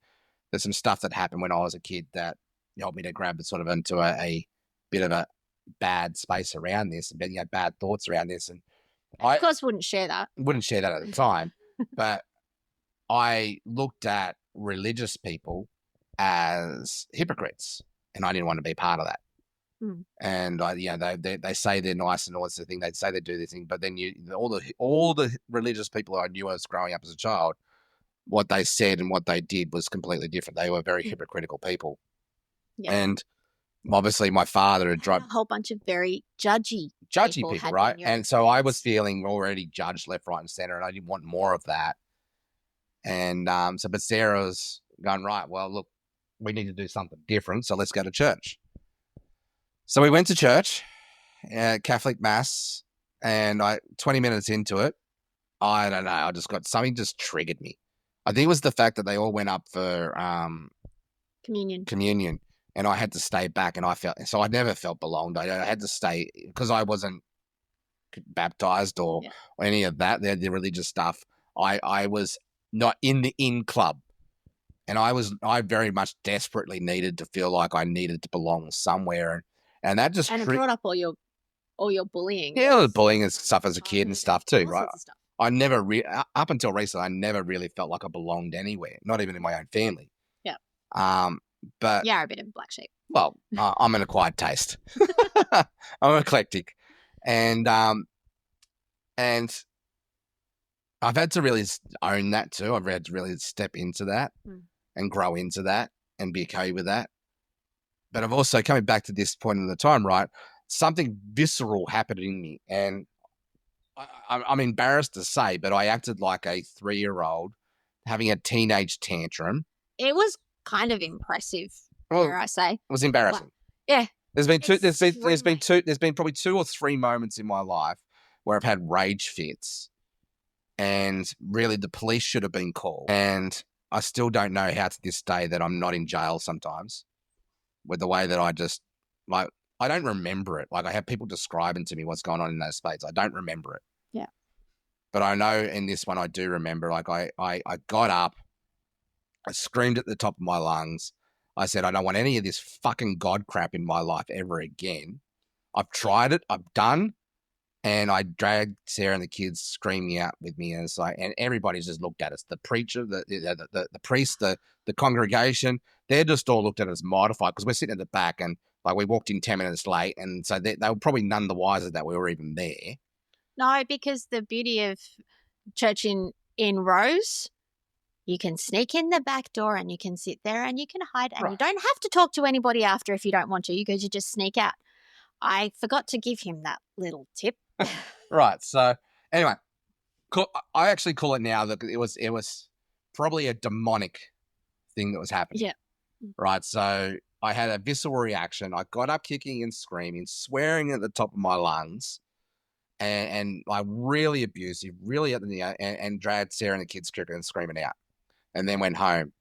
there's some stuff that happened when I was a kid that helped me to grab it sort of into a bit of a bad space around this, and bad thoughts around this. And I, of course, wouldn't share that at the time, but I looked at religious people as hypocrites, and I didn't want to be part of that. Mm. And they say they're nice and all this thing. They say they do this thing, but then all the religious people I knew as growing up as a child, what they said and what they did was completely different. They were very hypocritical people. Yeah. And obviously my father had a whole bunch of very judgy people, had right? been your And so I was experience. feeling already judged left, right, and center, and I didn't want more of that. And but Sarah was going, right, well, look, we need to do something different, so let's go to church. So we went to church, Catholic mass, and 20 minutes into it, I don't know, I just got something just triggered me. I think it was the fact that they all went up for communion, and I had to stay back, and I never felt belonged. I had to stay because I wasn't baptized or any of that, the religious stuff. I was not in the in club, and I very much desperately needed to feel like I needed to belong somewhere, and that just it brought up all your bullying. Yeah, the bullying and stuff as a kid and stuff too, right? I never up until recently, I never really felt like I belonged anywhere, not even in my own family. Yeah. But yeah, a bit of black sheep. Well, I'm an acquired taste. I'm eclectic, and I've had to really own that too. I've had to really step into that and grow into that and be okay with that. But I've also coming back to this point in the time, right? Something visceral happened in me, and I'm embarrassed to say, but I acted like a 3-year-old having a teenage tantrum. It was kind of impressive, dare I say. It was embarrassing. Yeah. There's been probably 2 or 3 moments in my life where I've had rage fits, and really the police should have been called. And I still don't know how to this day that I'm not in jail sometimes with the way that I just I don't remember it. Like I have people describing to me what's going on in those states. I don't remember it. Yeah. But I know in this one I do remember. Like I got up, I screamed at the top of my lungs. I said, I don't want any of this fucking God crap in my life ever again. I've tried it. I've done. And I dragged Sarah and the kids screaming out with me. And it's like, and everybody's just looked at us. The preacher, the priest, the congregation, they're just all looked at us mortified because we're sitting at the back and like we walked in 10 minutes late. And so they were probably none the wiser that we were even there. No, because the beauty of church in rows, you can sneak in the back door and you can sit there and you can hide and you don't have to talk to anybody after if you don't want to. You could just sneak out. I forgot to give him that little tip. Right. So anyway, I actually call it now that it was probably a demonic thing that was happening. Yeah. Right. So I had a visceral reaction. I got up kicking and screaming, swearing at the top of my lungs, and like really abusive, really and dragged Sarah and the kids kicking and screaming out, and then went home,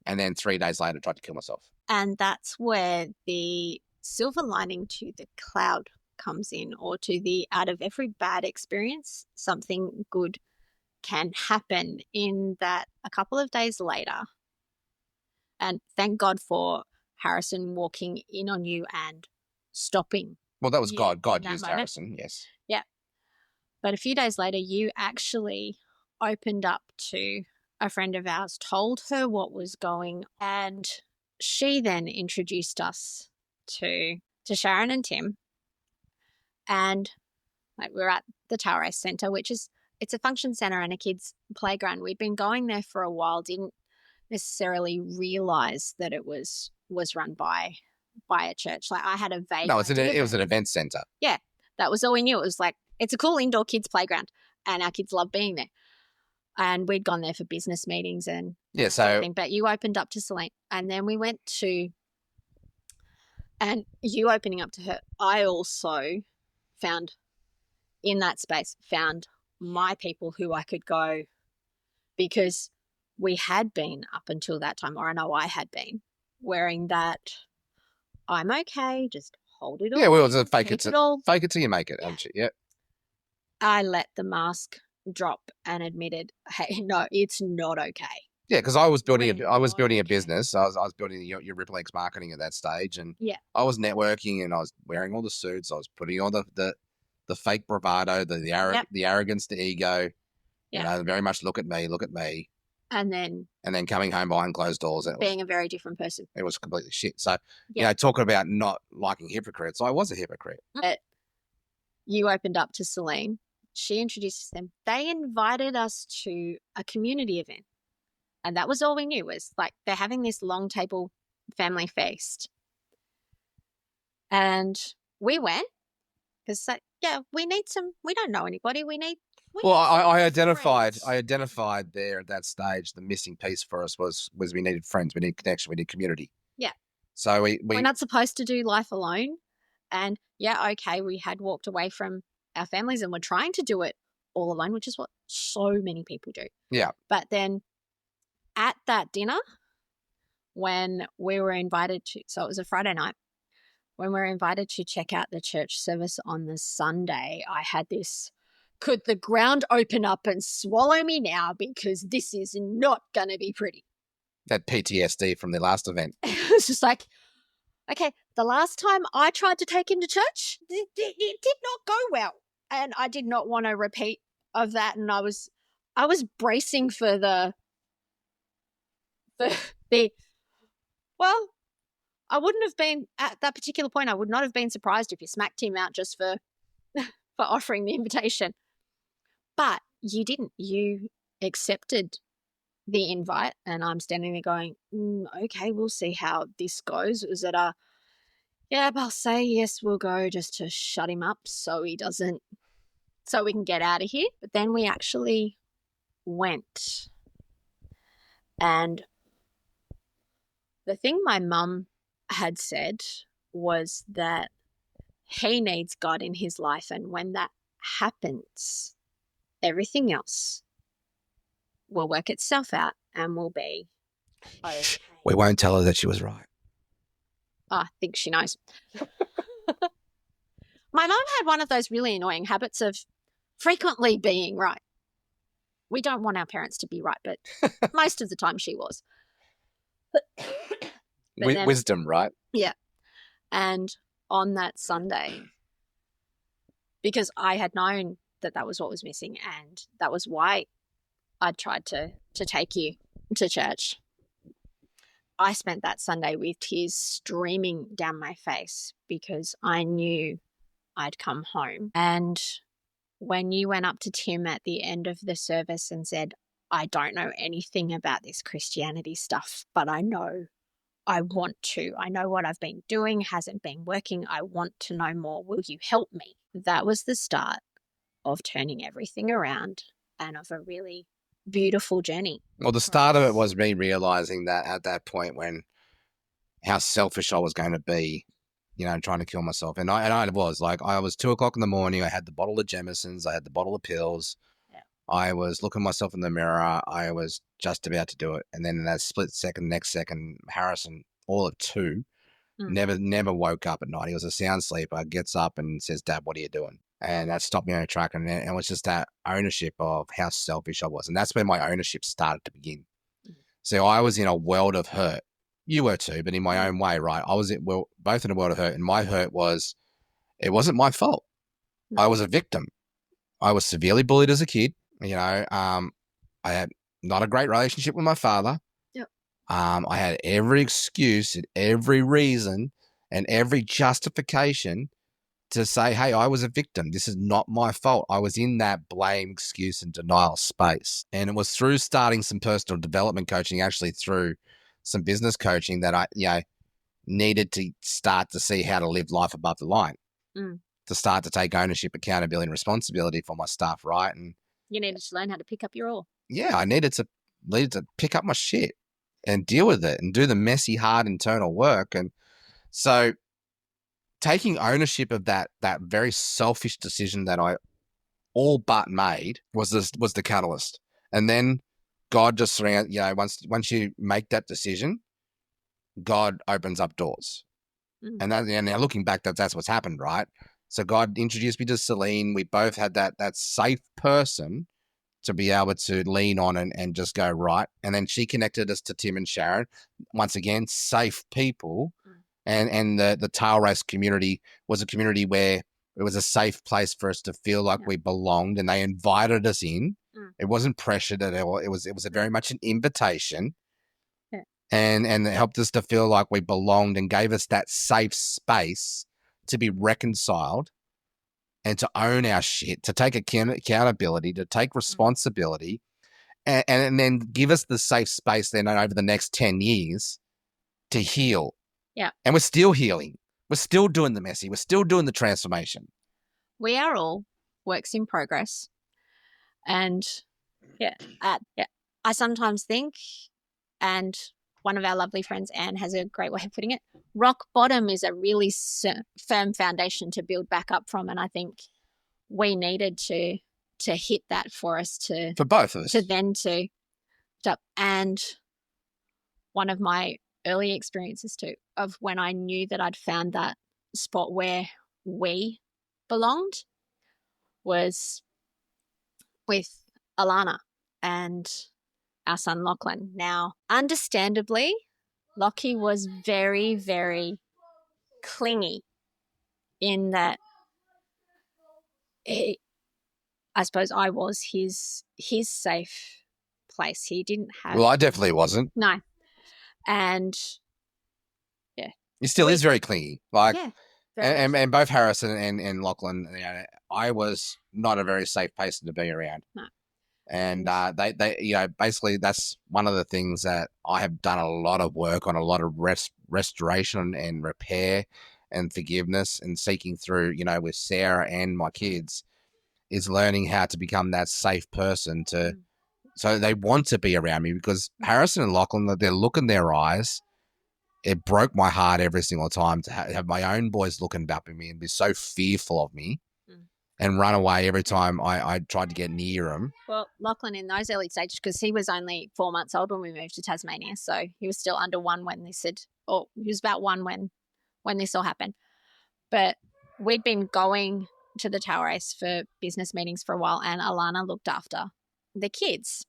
and then 3 days later tried to kill myself. And that's where the silver lining to the cloud comes in, or to the out of every bad experience, something good can happen, in that a couple of days later, and thank God for Harrison walking in on you and stopping. Well, that was God. God used moment. Harrison, yes. Yeah. But a few days later, you actually opened up to a friend of ours, told her what was going on, and she then introduced us to Sharon and Tim. And like we're at the Tower Race Centre, it's a function centre and a kids' playground. We'd been going there for a while, didn't necessarily realise that it was run by a church. Like I had a vague idea. It was an event centre. Yeah, that was all we knew. It was like, it's a cool indoor kids' playground and our kids love being there. And we'd gone there for business meetings and everything. But you opened up to Celine, and then we went to, and you opening up to her, I also found my people who I could go, because we had been up until that time, or I know I had been, wearing that I'm okay, just hold it all. Yeah, well, it was fake it till you make it, haven't you? Yeah. I let the mask drop and admitted, hey, no, it's not okay. Yeah, because I was building a business. I was building your Ripple X marketing at that stage, and I was networking, and I was wearing all the suits. I was putting all the fake bravado, the arrogance, the ego. You know, very much look at me. And then coming home behind closed doors. And being a very different person. It was completely shit. So, Yeah. talking about not liking hypocrites, I was a hypocrite. But you opened up to Celine. She introduced them. They invited us to a community event. And that was all we knew, was like they're having this long table family feast. And we went because, we don't know anybody. I identified there at that stage, the missing piece for us was we needed friends, we needed connection, we needed community. Yeah. So we're not supposed to do life alone. And we had walked away from our families and we're trying to do it all alone, which is what so many people do. Yeah. But then at that dinner, when we were invited to, so it was a Friday night, when we were invited to check out the church service on the Sunday, I had this, could the ground open up and swallow me now, because this is not going to be pretty. That PTSD from the last event. It was just like, okay, the last time I tried to take him to church, it did not go well. And I did not want a repeat of that. And I was bracing for well, I wouldn't have been, at that particular point, I would not have been surprised if you smacked him out just for offering the invitation. But you didn't. You accepted the invite, and I'm standing there going, okay, we'll see how this goes. Is it I'll say yes, we'll go, just to shut him up so we can get out of here. But then we actually went. And the thing my mum had said was that he needs God in his life, and when that happens, everything else will work itself out and will be okay. We won't tell her that she was right. I think she knows. My mum had one of those really annoying habits of frequently being right. We don't want our parents to be right, but most of the time she was. Wisdom, right? Yeah. And on that Sunday, because I had known that was what was missing, and that was why I tried to take you to church, I spent that Sunday with tears streaming down my face because I knew I'd come home. And when you went up to Tim at the end of the service and said, I don't know anything about this Christianity stuff, but I know I want to. I know what I've been doing hasn't been working. I want to know more. Will you help me? That was the start of turning everything around and of a really beautiful journey. Well, the start of it was me realizing that at that point, when how selfish I was going to be, trying to kill myself. And I was like, I was 2:00 in the morning. I had the bottle of Jamison's. I had the bottle of pills. Yeah. I was looking myself in the mirror. I was just about to do it. And then in that split second, next second, Harrison, all at 2, never woke up at night. He was a sound sleeper, gets up and says, Dad, what are you doing? And that stopped me on a track. And it was just that ownership of how selfish I was. And that's where my ownership started to begin. So I was in a world of hurt. You were too, but in my own way, right? I was both in a world of hurt. And my hurt was, it wasn't my fault. I was a victim. I was severely bullied as a kid. I had not a great relationship with my father. Yep. I had every excuse and every reason and every justification to say, hey, I was a victim. This is not my fault. I was in that blame, excuse, and denial space. And it was through starting some personal development coaching, actually through some business coaching, that I, needed to start to see how to live life above the line, to start to take ownership, accountability, and responsibility for my stuff, right? And you needed to learn how to pick up your all. Yeah, I needed to pick up my shit and deal with it and do the messy, hard internal work. And so taking ownership of that very selfish decision that I all but made was the catalyst. And then God just surrounds, once you make that decision, God opens up doors. And now looking back, that's what's happened, right? So God introduced me to Celine. We both had that safe person to be able to lean on and just go right. And then she connected us to Tim and Sharon. Once again, safe people. And the tail race community was a community where it was a safe place for us to feel like we belonged, and they invited us in Mm. It wasn't pressured at all. It was very much an invitation. Yeah. And it helped us to feel like we belonged and gave us that safe space to be reconciled and to own our shit, to take accountability, to take responsibility, and then give us the safe space then over the next 10 years to heal. Yeah. And we're still healing. We're still doing the messy. We're still doing the transformation. We are all works in progress. And I sometimes think, and one of our lovely friends, Anne, has a great way of putting it, rock bottom is a really firm foundation to build back up from. And I think we needed to hit that for us to, for both of us, to and one of my early experiences too, of when I knew that I'd found that spot where we belonged, was with Alana and our son Lachlan. Now, understandably, Lockie was very, very clingy in that I suppose I was his safe place. He didn't have... Well, I definitely wasn't. No. And he still is very clingy. Like, and both Harrison and Lachlan, I was not a very safe person to be around. No. And they basically that's one of the things that I have done a lot of work on, a lot of restoration and repair and forgiveness and seeking through, with Sarah and my kids, is learning how to become that safe person so they want to be around me, because Harrison and Lachlan, their look in their eyes, it broke my heart every single time to have my own boys looking up at me and be so fearful of me and run away every time I tried to get near him. Well, Lachlan in those early stages, because he was only 4 months old when we moved to Tasmania, so he was still under 1 when this he was about 1 when this all happened. But we'd been going to the Tower Race for business meetings for a while, and Alana looked after the kids.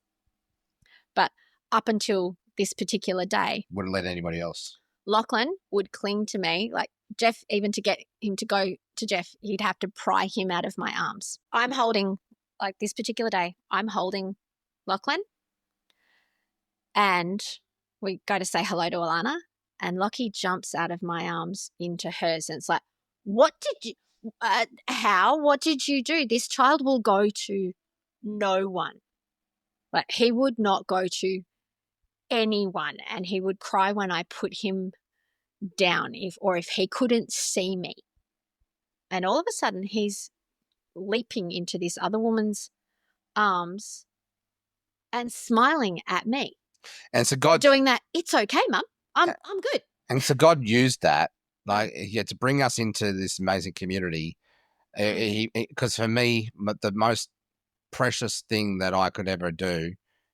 But up until this particular day, wouldn't let anybody else. Lachlan would cling to me, like Jeff, even to get him to go to Jeff, he'd have to pry him out of my arms. I'm holding, like this particular day, I'm holding Lachlan, and we go to say hello to Alana, and Lockie jumps out of my arms into hers, and it's like, what did you do? This child will go to no one. Like, he would not go to anyone, and he would cry when I put him down if he couldn't see me. And all of a sudden he's leaping into this other woman's arms and smiling at me. And so God doing that, it's okay, Mum. I'm good. And so God used that, like, to bring us into this amazing community. Because for me, the most precious thing that I could ever do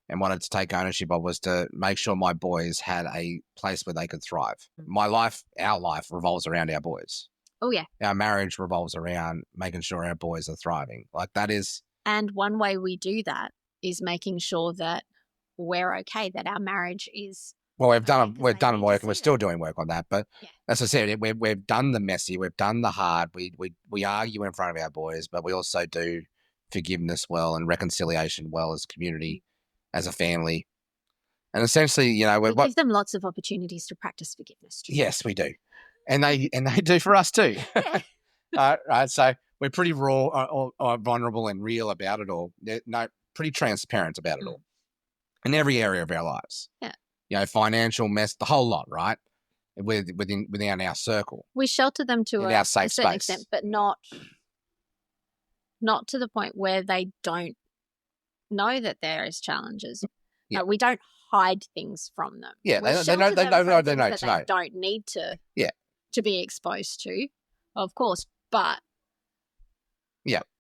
and wanted to take ownership of was to make sure my boys had a place where they could thrive. My life, our life, revolves around our boys. Oh, yeah. Our marriage revolves around making sure our boys are thriving. Like, that is... And one way we do that is making sure that we're okay, that our marriage is... Well, we've done work, and we're still doing work on that. But as I said, we've done the messy, we've done the hard. We argue in front of our boys, but we also do forgiveness well and reconciliation well as a community, as a family. And essentially, we give them lots of opportunities to practice forgiveness too. Yes, we do. And they do for us too. Right. So we're pretty raw or vulnerable and real about it all. Pretty transparent about it all in every area of our lives. Yeah. Financial mess, the whole lot, right? Within our circle. We shelter them to a certain extent, but not to the point where they don't know that there is challenges. Yeah. We don't hide things from them. Yeah, they know. They don't need to. Yeah. To be exposed to, of course, but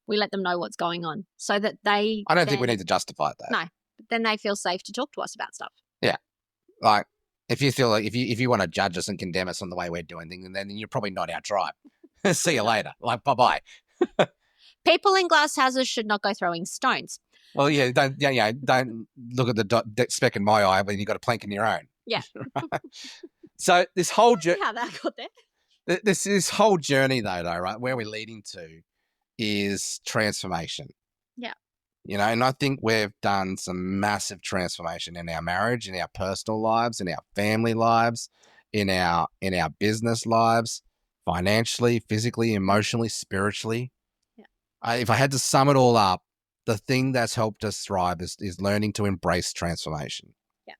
we let them know what's going on so that they. I don't think we need to justify that. No, but then they feel safe to talk to us about stuff. Yeah, like if you feel like if you want to judge us and condemn us on the way we're doing things, then you're probably not our tribe. See you later. Like, bye. People in glass houses should not go throwing stones. Well, don't look at the speck in my eye when you've got a plank in your own. Yeah. Right? So this whole journey, how that got there. This whole journey though, right, where we're leading to is transformation. Yeah. And I think we've done some massive transformation in our marriage, in our personal lives, in our family lives, in our business lives, financially, physically, emotionally, spiritually. Yeah. If I had to sum it all up, the thing that's helped us thrive is learning to embrace transformation. Yeah.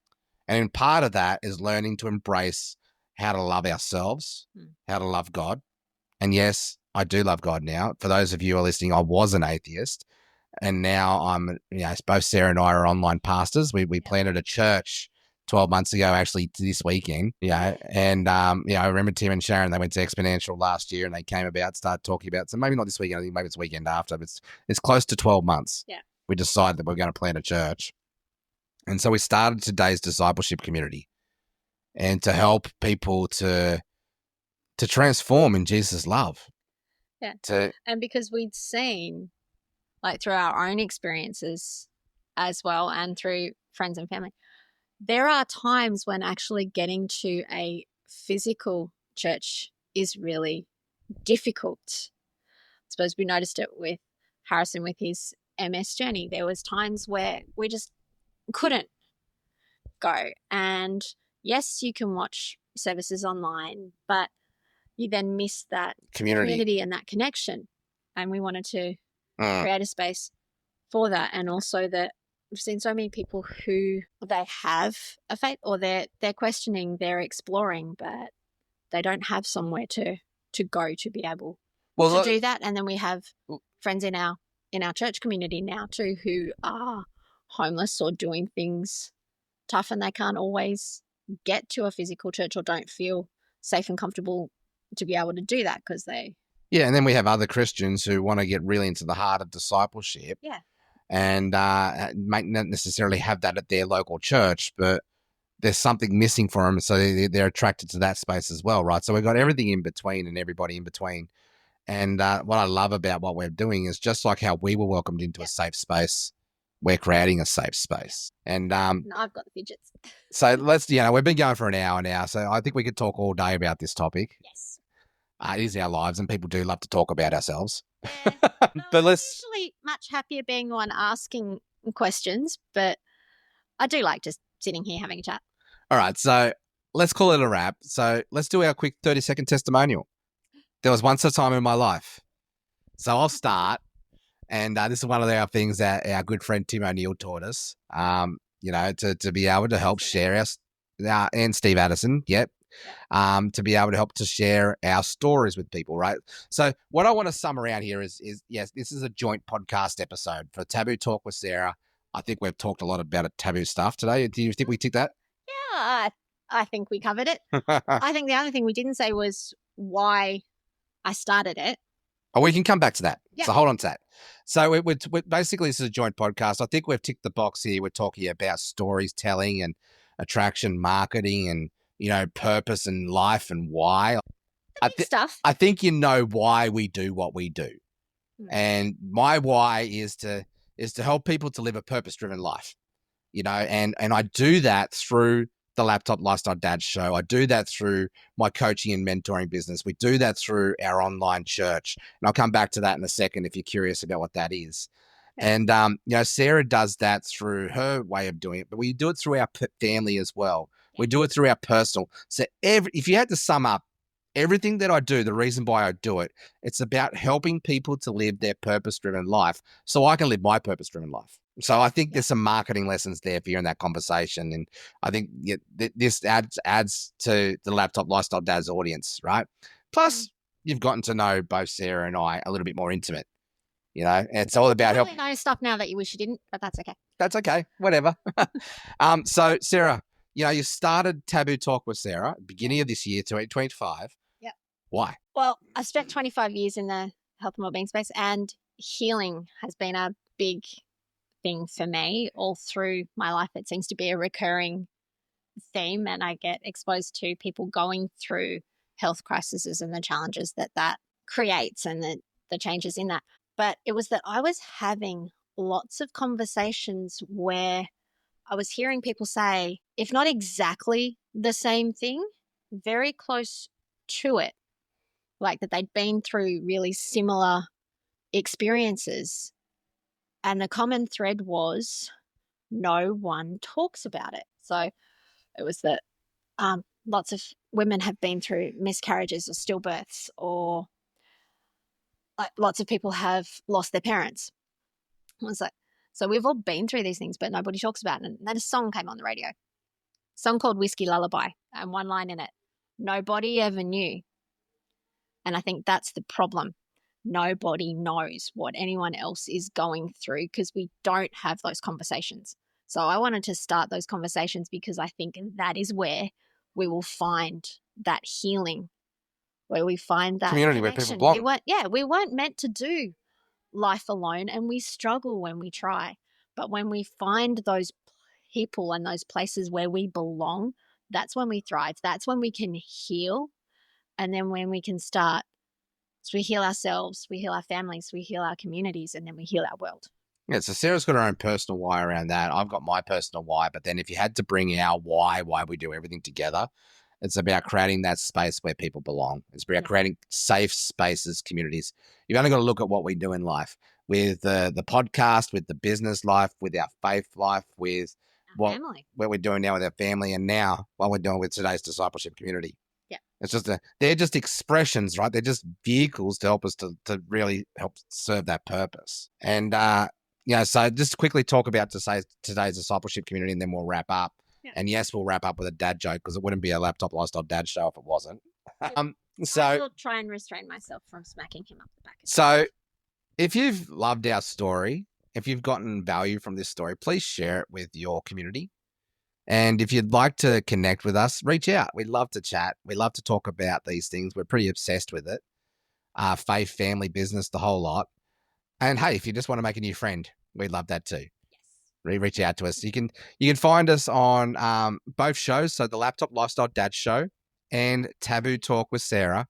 And part of that is learning to embrace how to love ourselves, Mm. how to love God. And yes, I do love God now. For those of you who are listening, I was an atheist. And now both Sarah and I are online pastors. We planted a church 12 months ago, actually this weekend. And I remember Tim and Sharon, they went to Exponential last year and they came about, started talking about, so maybe not this weekend, I think maybe it's the weekend after, but it's close to 12 months. Yeah. We decided that we're going to plant a church. And so we started today's discipleship community and to help people to transform in Jesus' love. Yeah. To And because we'd seen, like through our own experiences as well and through friends and family, there are times when actually getting to a physical church is really difficult. I suppose we noticed it with Harrison with his MS journey. There was times where we just couldn't go. And yes, you can watch services online, but you then miss that community and that connection. And we wanted to create a space for that. And also that we've seen so many people who they have a faith or they're questioning, they're exploring, but they don't have somewhere to go to be able to do that. And then we have friends in our church community now too who are homeless or doing things tough and they can't always get to a physical church or don't feel safe and comfortable to be able to do that because they... Yeah, and then we have other Christians who want to get really into the heart of discipleship. Yeah. And might not necessarily have that at their local church, but there's something missing for them, so they're attracted to that space as well, right? So we've got everything in between and everybody in between. And what I love about what we're doing is just like how we were welcomed into a safe space, we're creating a safe space. And I've got the fidgets. So we've been going for an hour now, so I think we could talk all day about this topic. Yes. It is our lives, and people do love to talk about ourselves. Yeah. But I'm usually much happier being the one asking questions, but I do like just sitting here having a chat. All right, so let's call it a wrap. So let's do our quick 30-second testimonial. There was once a time in my life. So I'll start, and this is one of our things that our good friend Tim O'Neill taught us, to be able to help share our, and Steve Addison, to be able to help to share our stories with people, right? So what I want to sum around here is yes, this is a joint podcast episode for Taboo Talk with Sarah. I think we've talked a lot about taboo stuff today. Do you think we ticked that? Yeah, I think we covered it. I think the only thing we didn't say was why I started it. Oh, we can come back to that. Yeah. So hold on to that. So we're basically, this is a joint podcast. I think we've ticked the box here. We're talking about storytelling and attraction marketing and, purpose and life and why. Stuff. I think you know why we do what we do. And my why is to help people to live a purpose-driven life, and I do that through the Laptop Lifestyle Dad show. I do that through my coaching and mentoring business. We do that through our online church. And I'll come back to that in a second if you're curious about what that is. And, Sarah does that through her way of doing it, but we do it through our family as well. We do it through our personal. So if you had to sum up everything that I do, the reason why I do it, it's about helping people to live their purpose-driven life so I can live my purpose-driven life. So I think there's some marketing lessons there for you in that conversation. And I think this adds to the Laptop Lifestyle Dad's audience, right? Plus, you've gotten to know both Sarah and I a little bit more intimate. And it's all about helping. I know stuff now that you wish you didn't, but that's okay. That's okay. Whatever. So, Sarah, you started Taboo Talk with Sarah beginning of this year, 2025. Yeah. Why? Well, I spent 25 years in the health and wellbeing space, and healing has been a big thing for me all through my life. It seems to be a recurring theme, and I get exposed to people going through health crises and the challenges that creates and the changes in that. But it was that I was having lots of conversations where I was hearing people say, if not exactly the same thing, very close to it, like that they'd been through really similar experiences. And the common thread was no one talks about it. So it was that lots of women have been through miscarriages or stillbirths, or like lots of people have lost their parents. It was like, so we've all been through these things, but nobody talks about it. And then a song came on the radio, a song called Whiskey Lullaby, and one line in it, nobody ever knew. And I think that's the problem. Nobody knows what anyone else is going through because we don't have those conversations. So I wanted to start those conversations because I think that is where we will find that healing, where we find that Community where connection. people belong. We weren't meant to do life alone, and we struggle when we try. But when we find those people and those places where we belong, that's when we thrive. That's when we can heal. And then when we can start, so we heal ourselves, we heal our families, we heal our communities, and then we heal our world. Yeah, so Sarah's got her own personal why around that. I've got my personal why, but then if you had to bring our why we do everything together, it's about creating that space where people belong. It's about creating safe spaces, communities. You've only got to look at what we do in life with the podcast, with the business life, with our faith life, with what we're doing now with our family, and now what we're doing with today's discipleship community. Yeah. It's just they're just expressions, right? They're just vehicles to help us to really help serve that purpose. And so just quickly talk about today's discipleship community, and then we'll wrap up. Yeah. And yes, we'll wrap up with a dad joke because it wouldn't be a Laptop Lifestyle dad show if it wasn't. So I will try and restrain myself from smacking him up the back. So if you've loved our story, if you've gotten value from this story, please share it with your community. And if you'd like to connect with us, reach out. We'd love to chat. We love to talk about these things. We're pretty obsessed with it. Faith, family, business, the whole lot. And hey, if you just want to make a new friend, we'd love that too. Yes. Reach out to us. You can find us on both shows. So the Laptop Lifestyle Dad Show and Taboo Talk with Sarah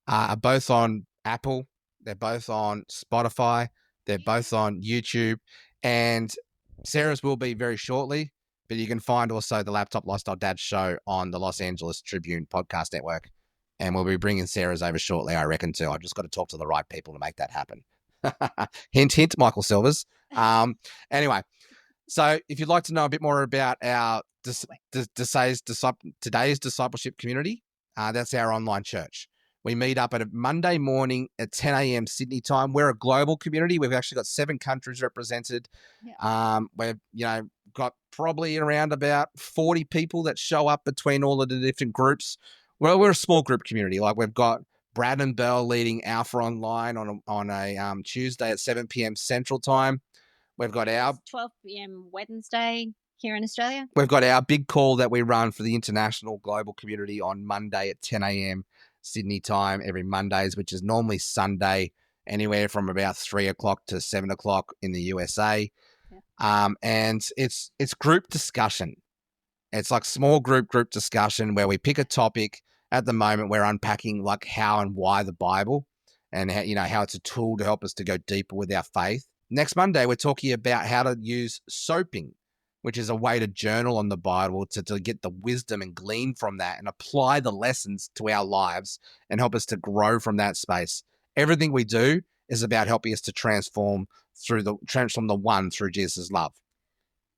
are both on Apple. They're both on Spotify. They're both on YouTube. And Sarah's will be very shortly. But you can find also the Laptop Lifestyle Dad Show on the Los Angeles Tribune podcast network. And we'll be bringing Sarah's over shortly, I reckon, too. I've just got to talk to the right people to make that happen. Hint, hint, Michael Silvers. Anyway, so if you'd like to know a bit more about our today's discipleship community, that's our online church. We meet up at a Monday morning at 10 a.m. Sydney time. We're a global community. We've actually got 7 countries represented. Yeah. We've got probably around about 40 people that show up between all of the different groups. Well, we're a small group community. Like we've got Brad and Bell leading Alpha Online on a Tuesday at 7 p.m. Central Time. We've got our 12 p.m. Wednesday here in Australia. We've got our big call that we run for the international global community on Monday at 10 a.m. Sydney time every Mondays, which is normally Sunday, anywhere from about 3 o'clock to 7 o'clock in the USA. Yeah. And it's group discussion. It's like small group discussion where we pick a topic. At the moment, we're unpacking like how and why the Bible, and how it's a tool to help us to go deeper with our faith. Next Monday, we're talking about how to use soaping, which is a way to journal on the Bible to get the wisdom and glean from that and apply the lessons to our lives and help us to grow from that space. Everything we do is about helping us to transform the one through Jesus' love.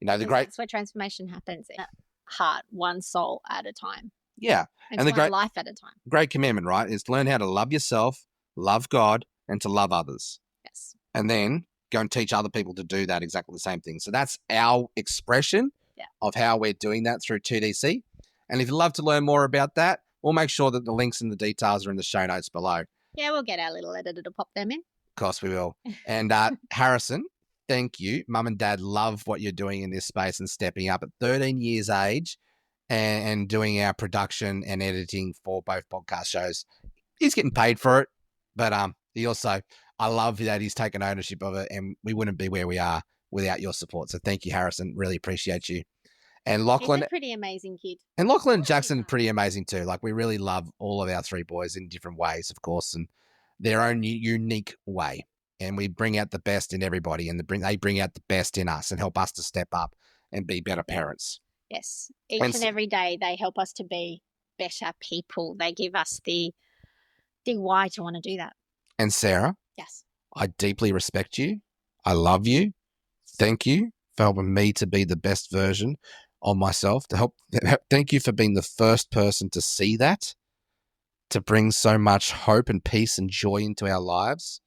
That's where transformation happens in heart, one soul at a time. Yeah. And the great life at a time. Great commandment, right, is to learn how to love yourself, love God, and to love others. Yes. And then go and teach other people to do that exactly the same thing. So that's our expression of how we're doing that through 2DC. And if you'd love to learn more about that, we'll make sure that the links and the details are in the show notes below. Yeah, we'll get our little editor to pop them in. Of course we will. And Harrison, thank you. Mum and Dad love what you're doing in this space and stepping up at 13 years age and doing our production and editing for both podcast shows. He's getting paid for it, but I love that he's taken ownership of it, and we wouldn't be where we are without your support. So thank you, Harrison. Really appreciate you. And Lachlan, he's a pretty amazing kid. And Lachlan and Jackson, pretty amazing too. Like we really love all of our 3 boys in different ways, of course, and their own unique way. And we bring out the best in everybody, and they bring out the best in us and help us to step up and be better parents. Yes. Each and every day they help us to be better people. They give us the why to want to do that. And Sarah? Yes. I deeply respect you. I love you. thank you for helping me to be the best version of myself. Thank you for being the first person to see that, to bring so much hope and peace and joy into our lives.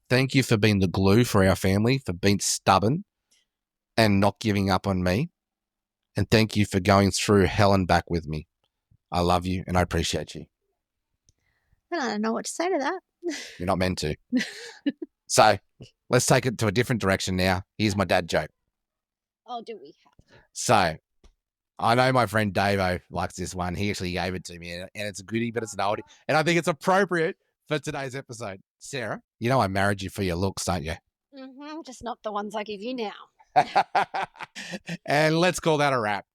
Thank you for being the glue for our family, for being stubborn and not giving up on me. And thank you for going through hell and back with me. I love you and I appreciate you. I don't know what to say to that. You're not meant to. So let's take it to a different direction now. Here's my dad joke. Oh, do we have? So I know my friend Davo likes this one. He actually gave it to me, and it's a goodie, but it's an oldie. And I think it's appropriate for today's episode. Sarah, you know I married you for your looks, don't you? Mm-hmm, just not the ones I give you now. And let's call that a wrap.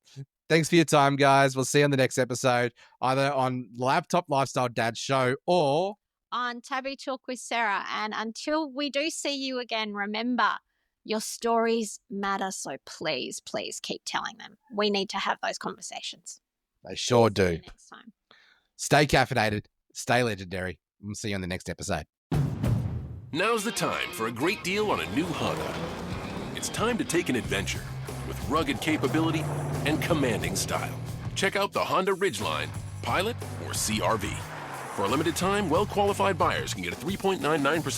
Thanks for your time, guys. We'll see you on the next episode, either on Laptop Lifestyle Dad Show or on Taboo Talk with Sarah. And until we do see you again, remember, your stories matter. So please, please keep telling them. We need to have those conversations. They sure do. See you next time. Stay caffeinated, stay legendary. We'll see you on the next episode. Now's the time for a great deal on a new Honda. It's time to take an adventure with rugged capability and commanding style. Check out the Honda Ridgeline, Pilot, or CRV. For a limited time, well-qualified buyers can get a 3.99%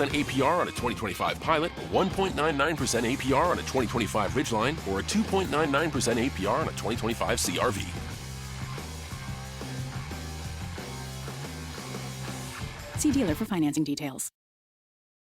APR on a 2025 Pilot, a 1.99% APR on a 2025 Ridgeline, or a 2.99% APR on a 2025 CRV. See dealer for financing details.